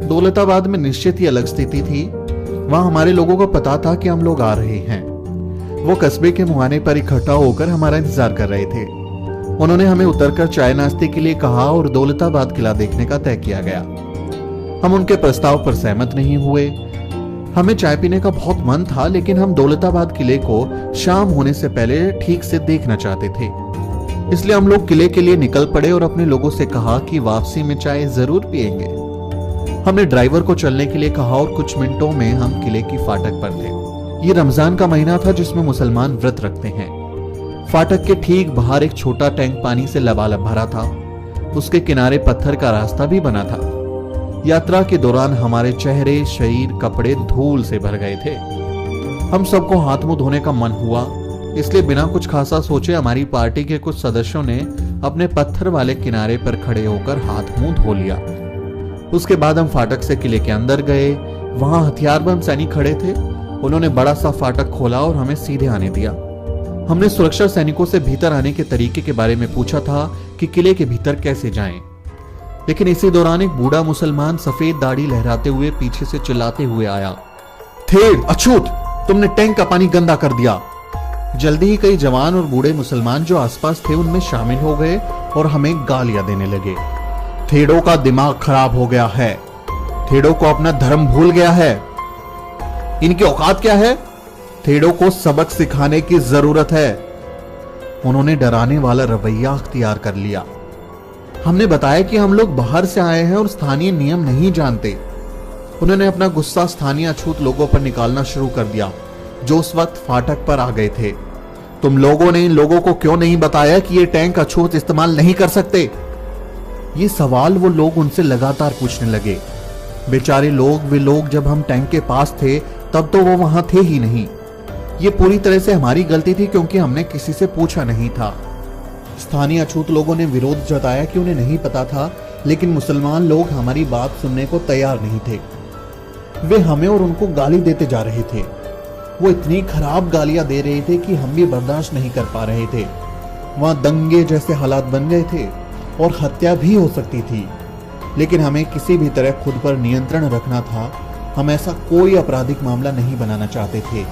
दौलताबाद में निश्चित ही अलग स्थिति थी। वहां हमारे लोगों को पता था कि हम लोग आ रहे हैं। वो कस्बे के मुहाने पर इकट्ठा होकर हमारा इंतजार कर रहे थे। उन्होंने हमें उतरकर चाय नाश्ते के लिए कहा और दौलताबाद किला देखने का तय किया गया। हम उनके प्रस्ताव पर सहमत नहीं हुए। हमें चाय पीने का बहुत मन था, लेकिन हम दौलताबाद किले को शाम होने से पहले ठीक से देखना चाहते थे। इसलिए हम लोग किले के लिए निकल पड़े और अपने लोगों से कहा कि वापसी में चाय जरूर पिएंगे। हमने ड्राइवर को चलने के लिए कहा और कुछ मिनटों में हम किले की फाटक पर थे। ये रमजान का महीना था जिसमें मुसलमान व्रत रखते हैं। फाटक के ठीक बाहर एक छोटा टैंक पानी से लबालब भरा था। उसके किनारे पत्थर का रास्ता भी बना था। यात्रा के दौरान हमारे चेहरे, शरीर, कपड़े धूल से भर गए थे। हम सबको हाथ मुंह धोने का मन हुआ, इसलिए बिना कुछ खासा सोचे हमारी पार्टी के कुछ सदस्यों ने अपने पत्थर वाले किनारे पर खड़े होकर हाथ मुंह धो लिया। उसके बाद हम फाटक से किले के अंदर गए। वहां हथियारबंद सैनिक खड़े थे। उन्होंने बड़ा सा फाटक खोला और हमें सीधे आने दिया। हमने सुरक्षा सैनिकों से भीतर आने के तरीके के बारे में पूछा था कि किले के भीतर कैसे जाएं। लेकिन इसी दौरान एक बूढ़ा मुसलमान सफेद दाढ़ी लहराते हुए पीछे से चिल्लाते हुए आया, थे अछूत, तुमने टैंक का पानी गंदा कर दिया। जल्दी ही कई जवान और बूढ़े मुसलमान जो आसपास थे उनमें शामिल हो गए और हमें गालियां देने लगे। थेड़ों का दिमाग खराब हो गया है। थेड़ों को अपना धर्म भूल गया है। इनकी औकात क्या है? थेड़ों को सबक सिखाने की जरूरत है। उन्होंने डराने वाला रवैया अख्तियार कर लिया। हमने बताया कि हम लोग बाहर से आए हैं और स्थानीय नियम नहीं जानते। उन्होंने अपना गुस्सा स्थानीय अछूत लोगों पर निकालना शुरू कर दिया जो उस वक्त फाटक पर आ गए थे। तुम लोगों ने इन लोगों को क्यों नहीं बताया कि ये टैंक अछूत इस्तेमाल नहीं कर सकते? ये सवाल वो लोग उनसे लगातार पूछने लगे। बेचारे लोग, वे लोग जब हम टैंक के पास थे तब तो वो वहां थे ही नहीं। ये पूरी तरह से हमारी गलती थी क्योंकि हमने किसी से पूछा नहीं था। स्थानीय अछूत लोगों ने विरोध जताया कि उन्हें नहीं पता था, लेकिन मुसलमान लोग हमारी बात सुनने को तैयार नहीं थे। वे हमें और उनको गाली देते जा रहे थे। वो इतनी खराब गालियां दे रहे थे कि हम भी बर्दाश्त नहीं कर पा रहे थे। वहां दंगे जैसे हालात बन गए थे। और हत्या भी हो सकती थी, लेकिन हमें किसी भी तरह खुद पर नियंत्रण रखना था। हम ऐसा कोई आपराधिक मामला नहीं बनाना चाहते थे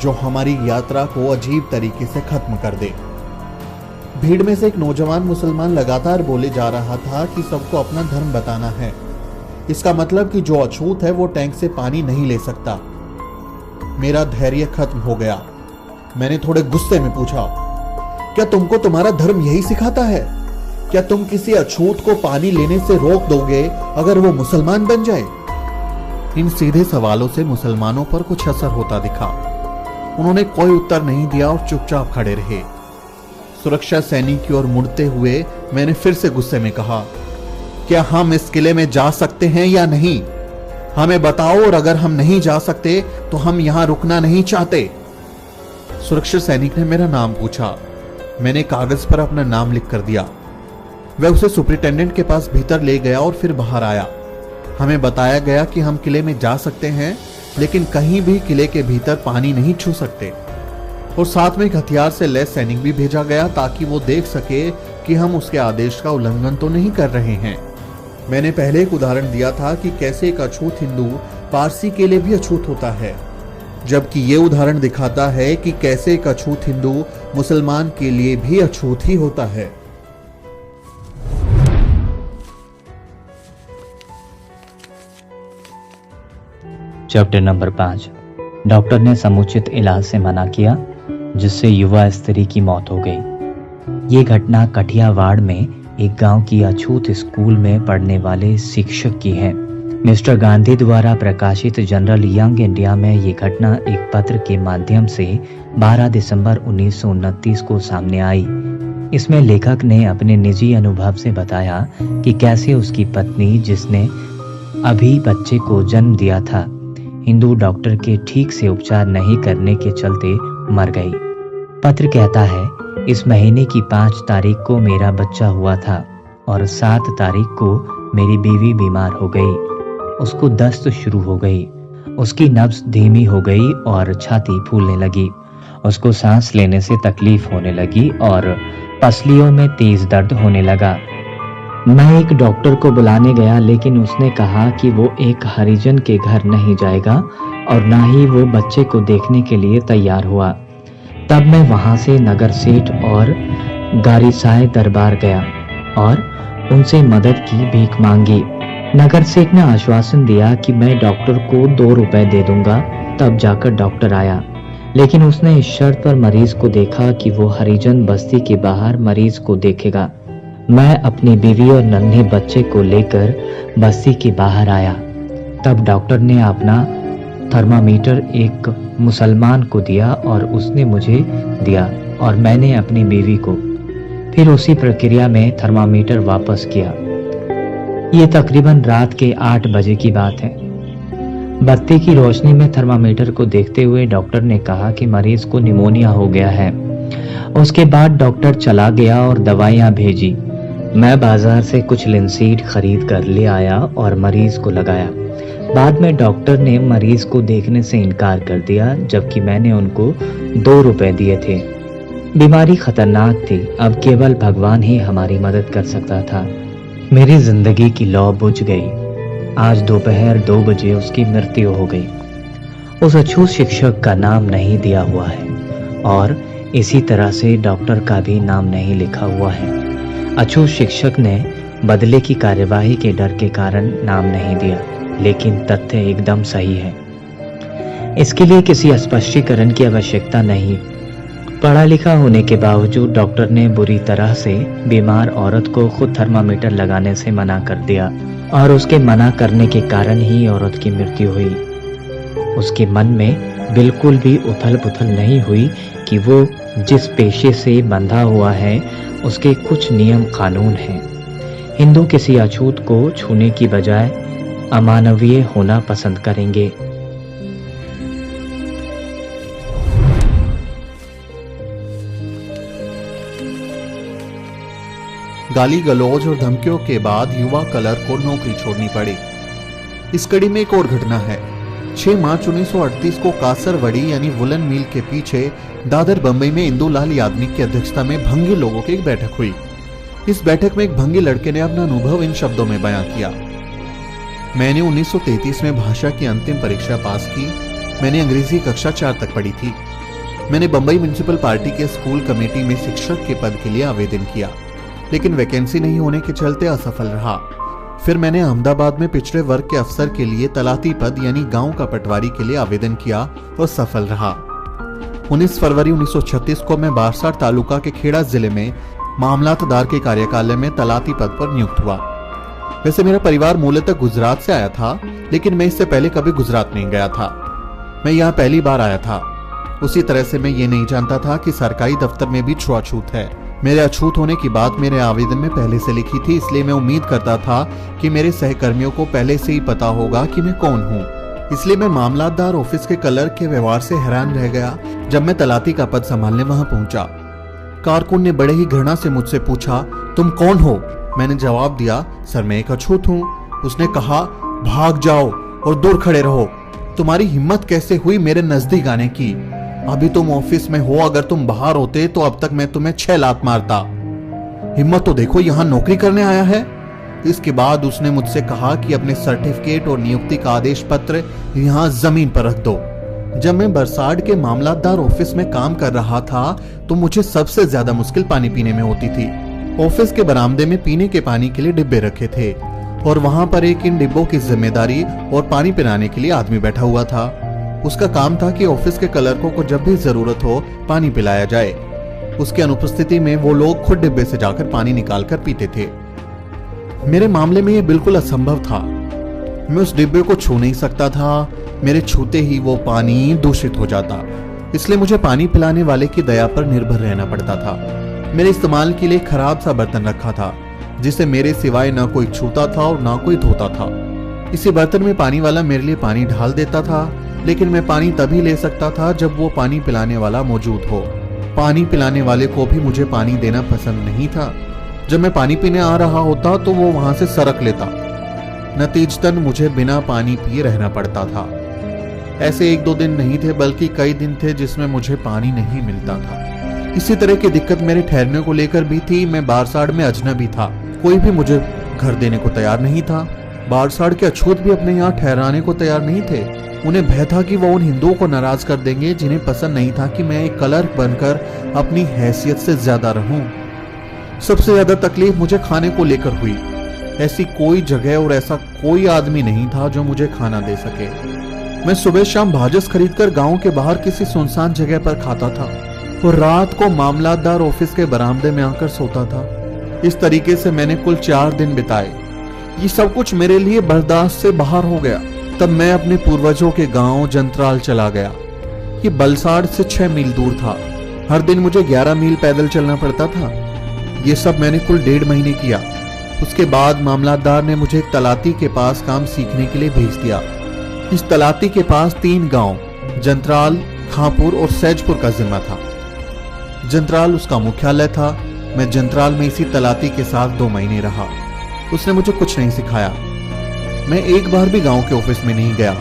जो हमारी यात्रा को अजीब तरीके से खत्म कर दे। भीड़ में से एक नौजवान मुसलमान लगातार बोले जा रहा था कि सबको अपना धर्म बताना है। इसका मतलब कि जो अछूत है वो टैंक से पानी नहीं ले सकता। मेरा धैर्य खत्म हो गया। मैंने थोड़े गुस्से में पूछा, क्या तुमको तुम्हारा धर्म यही सिखाता है? क्या तुम किसी अछूत को पानी लेने से रोक दोगे अगर वो मुसलमान बन जाए? इन सीधे सवालों से मुसलमानों पर कुछ असर होता दिखा। उन्होंने कोई उत्तर नहीं दिया और चुपचाप खड़े रहे। सुरक्षा सैनिक की ओर मुड़ते हुए मैंने फिर से गुस्से में कहा, क्या हम इस किले में जा सकते हैं या नहीं? हमें बताओ, और अगर हम नहीं जा सकते तो हम यहां रुकना नहीं चाहते। सुरक्षा सैनिक ने मेरा नाम पूछा। मैंने कागज पर अपना नाम लिख कर दिया। वह उसे सुपरिटेंडेंट के पास भीतर ले गया और फिर बाहर आया। हमें बताया गया कि हम किले में जा सकते हैं, लेकिन कहीं भी किले के भीतर पानी नहीं छू सकते। और साथ में एक हथियार से लैस सैनिक भी भेजा गया ताकि वो देख सके कि हम उसके आदेश का उल्लंघन तो नहीं कर रहे हैं। मैंने पहले एक उदाहरण दिया था कि कैसे एक अछूत हिंदू पारसी के लिए भी अछूत होता है, जबकि ये उदाहरण दिखाता है कि कैसे एक अछूत हिंदू मुसलमान के लिए भी अछूत ही होता है। Chapter number 5। डॉक्टर ने समुचित इलाज से मना किया, जिससे युवा स्त्री की मौत हो गई। ये घटना कठियावाड़ में एक गांव की अछूत स्कूल में पढ़ने वाले शिक्षक की है। मिस्टर गांधी द्वारा प्रकाशित जनरल यंग इंडिया में ये घटना एक पत्र के माध्यम से 12 दिसंबर 1929 को सामने आई। इसमें लेखक ने अपने निजी अनुभव से बताया कि कैसे उसकी पत्नी, जिसने अभी बच्चे को जन्म दिया था, हिंदू डॉक्टर के ठीक से उपचार नहीं करने के चलते मर गई। पत्र कहता है, इस महीने की 5 तारीख को मेरा बच्चा हुआ था और 7 तारीख को मेरी बीवी बीमार हो गई। उसको दस्त शुरू हो गई। उसकी नब्ज धीमी हो गई और छाती फूलने लगी। उसको सांस लेने से तकलीफ होने लगी और पसलियों में तेज दर्द होने लगा। मैं एक डॉक्टर को बुलाने गया, लेकिन उसने कहा कि वो एक हरिजन के घर नहीं जाएगा और ना ही वो बच्चे को देखने के लिए तैयार हुआ। तब मैं वहां से नगर सेठ और गारीसाए दरबार गया और उनसे मदद की भीख मांगी। नगर सेठ ने आश्वासन दिया कि मैं डॉक्टर को 2 रुपए दे दूंगा। तब जाकर डॉक्टर आया, लेकिन उसने इस शर्त पर मरीज को देखा कि वो हरिजन बस्ती के बाहर मरीज को देखेगा। मैं अपनी बीवी और नन्हे बच्चे को लेकर बस्ती के बाहर आया। तब डॉक्टर ने अपना थर्मामीटर एक मुसलमान को दिया और उसने मुझे दिया और मैंने अपनी बीवी को। फिर उसी प्रक्रिया में थर्मामीटर वापस किया। ये तकरीबन रात के 8 बजे की बात है। बत्ती की रोशनी में थर्मामीटर को देखते हुए डॉक्टर ने कहा कि मरीज को निमोनिया हो गया है। उसके बाद डॉक्टर चला गया और दवाइयां भेजी। मैं बाजार से कुछ लिनसीड खरीद कर ले आया और मरीज को लगाया। बाद में डॉक्टर ने मरीज को देखने से इनकार कर दिया, जबकि मैंने उनको 2 रुपए दिए थे। बीमारी खतरनाक थी। अब केवल भगवान ही हमारी मदद कर सकता था। मेरी जिंदगी की लौ बुझ गई। आज दोपहर 2 बजे उसकी मृत्यु हो गई। उस अछूत शिक्षक का नाम नहीं दिया हुआ है और इसी तरह से डॉक्टर का भी नाम नहीं लिखा हुआ है। अछूत शिक्षक ने बदले की कार्यवाही के डर के कारण नाम नहीं दिया, लेकिन तथ्य एकदम सही है। इसके लिए किसी स्पष्टीकरण की आवश्यकता नहीं। पढ़ा लिखा होने के बावजूद डॉक्टर ने बुरी तरह से बीमार औरत को खुद थर्मामीटर लगाने से मना कर दिया और उसके मना करने के कारण ही औरत की मृत्यु हुई। उसके मन में बिल्कुल भी उथल पुथल नहीं हुई कि वो जिस पेशे से बंधा हुआ है उसके कुछ नियम कानून हैं। हिंदू किसी अछूत को छूने की बजाय अमानवीय होना पसंद करेंगे। गाली गलौज और धमकियों के बाद युवा कलर को नौकरी छोड़नी पड़ी। इस कड़ी में एक और घटना है। 6 मार्च 1938 को कासरवड़ी यानी वुलन मिल के पीछे दादर बंबई में इंदुलाल याग्निक की अध्यक्षता में भंगी लोगों की एक बैठक हुई। इस बैठक में एक भंगी लड़के ने अपना अनुभव इन शब्दों में बयां किया। मैंने 1933 में भाषा की अंतिम परीक्षा पास की। मैंने अंग्रेजी कक्षा 4 तक पढ़ी थी। मैंने बंबई म्युनिसिपल पार्टी के स्कूल कमेटी में शिक्षक के पद के लिए आवेदन किया, लेकिन वैकेंसी नहीं होने के चलते असफल रहा। फिर मैंने अहमदाबाद में पिछड़े वर्ग के अफसर के लिए तलाती पद यानी गांव का पटवारी के लिए आवेदन किया और सफल रहा। 19 फरवरी 1936 को मैं बारसार तालुका के खेड़ा जिले में मामलातदार के कार्यकालय में तलाती पद पर नियुक्त हुआ। वैसे मेरा परिवार मूलतः गुजरात से आया था, लेकिन मैं इससे पहले कभी गुजरात नहीं गया था। मैं यहाँ पहली बार आया था। उसी तरह से मैं ये नहीं जानता था कि सरकारी दफ्तर में भी छुआछूत है। मेरे अछूत होने की बात मेरे आवेदन में पहले से लिखी थी, इसलिए मैं उम्मीद करता था कि मेरे सहकर्मियों को पहले से ही पता होगा कि मैं कौन हूँ। इसलिए मैं मामलातदार ऑफिस के क्लर्क के व्यवहार से हैरान रह गया जब मैं तलाती का पद संभालने वहां पहुंचा। कारकुन ने बड़े ही घृणा से मुझसे पूछा, तुम कौन हो? मैंने जवाब दिया, सर मैं एक अछूत हूँ। उसने कहा, भाग जाओ और दूर खड़े रहो। तुम्हारी हिम्मत कैसे हुई मेरे नजदीक आने की? अभी तुम ऑफिस में हो, अगर तुम बाहर होते तो अब तक मैं तुम्हें 6 लात मारता। हिम्मत तो देखो, यहाँ नौकरी करने आया है। इसके बाद उसने मुझसे कहा कि अपने सर्टिफिकेट और नियुक्ति का आदेश पत्र यहाँ जमीन पर रख दो। जब मैं बरसाड़ के मामलातदार ऑफिस में काम कर रहा था तो मुझे सबसे ज्यादा मुश्किल पानी पीने में होती थी। ऑफिस के बरामदे में पीने के पानी के लिए डिब्बे रखे थे और वहां पर एक इन डिब्बों की जिम्मेदारी और पानी पिलाने के लिए आदमी बैठा हुआ था। उसका काम था कि ऑफिस के क्लर्कों को जब भी जरूरत हो पानी पिलाया जाए। उसकी अनुपस्थिति में वो लोग खुद डिब्बे से जाकर पानी निकालकर पीते थे। मेरे मामले में ये बिल्कुल असंभव था। मैं उस डिब्बे को छू नहीं सकता था। मेरे छूते ही वो पानी दूषित हो जाता, इसलिए मुझे पानी पिलाने वाले की दया पर निर्भर रहना पड़ता था। मेरे इस्तेमाल के लिए खराब सा बर्तन रखा था जिसे मेरे सिवाय ना कोई छूता था और ना कोई धोता था। इसी बर्तन में पानी वाला मेरे लिए पानी ढाल देता था, लेकिन मैं पानी तभी ले सकता था जब वो पानी पिलाने वाला मौजूद हो। पानी पिलाने वाले को भी मुझे पानी देना पसंद नहीं था। जब मैं पानी पीने आ रहा होता तो वो वहां से सरक लेता। नतीजतन मुझे बिना पानी पिए रहना पड़ता था। ऐसे 1-2 दिन नहीं थे, बल्कि कई दिन थे जिसमें मुझे पानी नहीं मिलता था। इसी तरह की दिक्कत मेरे ठहरने को लेकर भी थी। मैं बारसाड़ में अजनबी था, कोई भी मुझे घर देने को तैयार नहीं था। बारसाड़ के अछूत भी अपने यहाँ ठहराने को तैयार नहीं थे। उन्हें भय था कि वो उन हिंदुओं को नाराज कर देंगे जिन्हें पसंद नहीं था कि मैं एक क्लर्क बनकर अपनी हैसियत से ज्यादा रहूं। सबसे ज्यादा तकलीफ मुझे खाने को लेकर हुई। ऐसी कोई जगह और ऐसा कोई आदमी नहीं था जो मुझे खाना दे सके। मैं सुबह शाम भाजस खरीदकर गांव के बाहर किसी सुनसान जगह पर खाता था और रात को मामलातदार ऑफिस के बरामदे में आकर सोता था। इस तरीके से मैंने कुल 4 दिन बिताए। ये सब कुछ मेरे लिए बर्दाश्त से बाहर हो गया। तब मैं अपने पूर्वजों के गांव जंत्राल चला गया। ये बलसाड़ से 6 मील दूर था। हर दिन मुझे 11 मील पैदल चलना पड़ता था। ये सब मैंने कुल 1.5 महीने किया। उसके बाद मामलातदार ने मुझे एक तलाती के पास काम सीखने के लिए भेज दिया। इस तलाती के पास 3 गांव जंत्राल, खांपुर और सैजपुर का जिम्मा था। जंत्राल उसका मुख्यालय था। मैं जंत्राल में इसी तलाती के साथ 2 महीने रहा। उसने मुझे कुछ नहीं सिखाया। मैं एक बार भी गांव के ऑफिस में नहीं गया।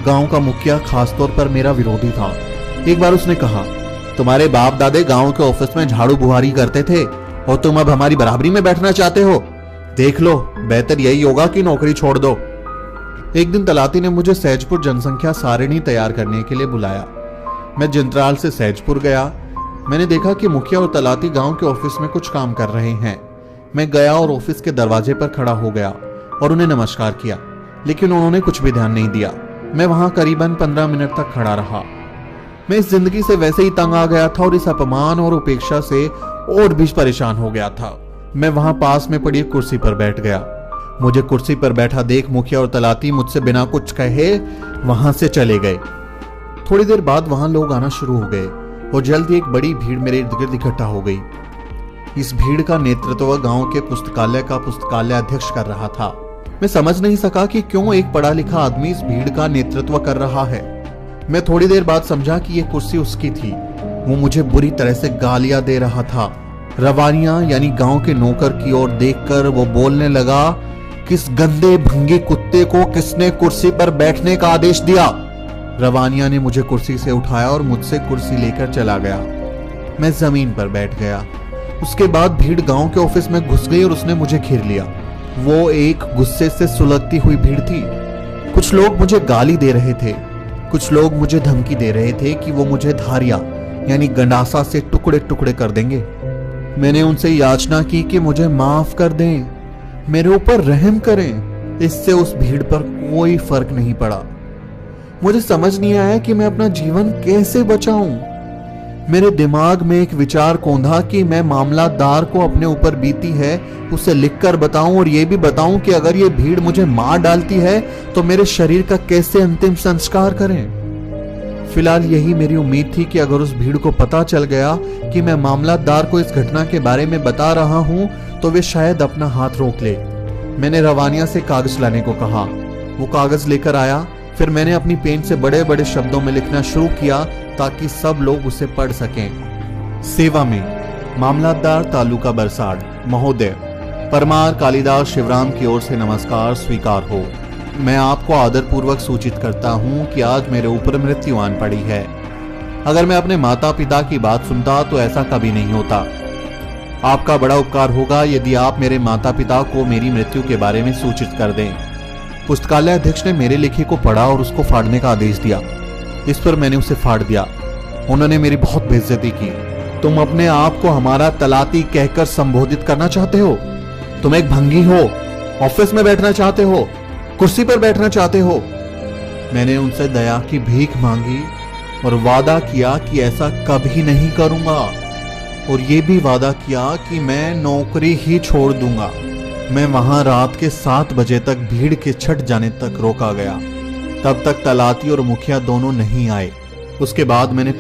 गांव का मुखिया खासतौर पर मेरा विरोधी था। एक बार उसने कहा, तुम्हारे बाप दादे गांव के ऑफिस में झाड़ू बुहारी करते थे और तुम अब हमारी बराबरी में बैठना चाहते हो? देख लो, बेहतर यही होगा कि नौकरी छोड़ दो। एक दिन तलाती ने मुझे सैजपुर जनसंख्या सारिणी तैयार करने के लिए बुलाया। मैं जंत्राल से सैजपुर गया। मैंने देखा कि मुखिया और तलाती गांव के ऑफिस में कुछ काम कर रहे हैं। मैं गया और ऑफिस के दरवाजे पर खड़ा हो गया और उन्हें नमस्कार किया, लेकिन उन्होंने कुछ भी ध्यान नहीं दिया। मैं वहां करीबन 15 मिनट तक खड़ा रहा। मैं इस जिंदगी से वैसे ही तंग आ गया था और इस अपमान और उपेक्षा से और भी परेशान हो गया था। मैं वहां पास में पड़ी कुर्सी पर बैठ गया। मुझे कुर्सी पर बैठा देख मुखिया और तलाती मुझसे बिना कुछ कहे वहां से चले गए। थोड़ी देर बाद वहां लोग आना शुरू हो गए और जल्द ही एक बड़ी भीड़ मेरे इर्द गिर्द इकट्ठा हो गई। इस भीड़ का नेतृत्व गांव के पुस्तकालय का पुस्तकालय अध्यक्ष कर रहा था। मैं समझ नहीं सका कि क्यों एक पढ़ा लिखा आदमी इस भीड़ का नेतृत्व कर रहा है। मैं थोड़ी देर बाद समझा कि यह कुर्सी उसकी थी। वो मुझे बुरी तरह से गालियां दे रहा था। रवानिया यानी गांव के नौकर की ओर देखकर वो बोलने लगा, किस गंदे भंगे कुत्ते को किसने कुर्सी पर बैठने का आदेश दिया? रवानिया ने मुझे कुर्सी से उठाया और मुझसे कुर्सी लेकर चला गया। मैं जमीन पर बैठ गया। उसके बाद भीड़ गांव के ऑफिस में घुस गई और उसने मुझे घेर लिया। वो एक गुस्से से सुलगती हुई भीड़ थी। कुछ लोग मुझे गाली दे रहे थे, कुछ लोग मुझे धमकी दे रहे थे कि वो मुझे धारिया यानी गंडासा से टुकड़े टुकड़े कर देंगे। मैंने उनसे याचना की कि मुझे माफ कर दें, मेरे ऊपर रहम करें। इससे उस भीड़ पर कोई फर्क नहीं पड़ा। मुझे समझ नहीं आया कि मैं अपना जीवन कैसे बचाऊं। मेरे दिमाग में एक विचार कौंधा कि मैं मामलादार को अपने ऊपर बीती है उसे लिखकर बताऊं और ये भी बताऊं कि अगर ये भीड़ मुझे मार डालती है तो मेरे शरीर का कैसे अंतिम संस्कार करें। फिलहाल यही मेरी उम्मीद थी कि अगर उस भीड़ को पता चल गया कि मैं मामलादार को इस घटना के बारे में बता रहा हूं तो वे शायद अपना हाथ रोक ले। मैंने रवानिया से कागज लाने को कहा। वो कागज लेकर आया। फिर मैंने अपनी पेन से बड़े बड़े शब्दों में लिखना शुरू किया ताकि सब लोग उसे पढ़ सकें। सेवा में मामलादार तालुका बरसाड़ महोदय, परमार कालिदास शिवराम की ओर से नमस्कार स्वीकार हो। मैं आपको आदरपूर्वक सूचित करता हूं कि आज मेरे ऊपर मृत्यु आन पड़ी है। अगर मैं अपने माता पिता की बात सुनता तो ऐसा कभी नहीं होता। आपका बड़ा उपकार होगा यदि आप मेरे माता पिता को मेरी मृत्यु के बारे में सूचित कर दें। पुस्तकालय अध्यक्ष ने मेरे लिखे को पढ़ा और उसको फाड़ने का आदेश दिया। इस पर मैंने उसे फाड़ दिया। उन्होंने मेरी बहुत बेइज्जती की। तुम अपने आप को हमारा तलाती कहकर संबोधित करना चाहते हो? तुम एक भंगी हो, ऑफिस में बैठना चाहते हो, कुर्सी पर बैठना चाहते हो। मैंने उनसे दया की भीख मांगी और वादा किया कि ऐसा कभी नहीं करूंगा, और ये भी वादा किया कि मैं नौकरी ही छोड़ दूंगा। मैं वहां रात के 7 बजे तक भीड़ के छट जाने तक रोका गया। तब तक तलाती और मुखिया दोनों नहीं आए। उसके बाद मैंने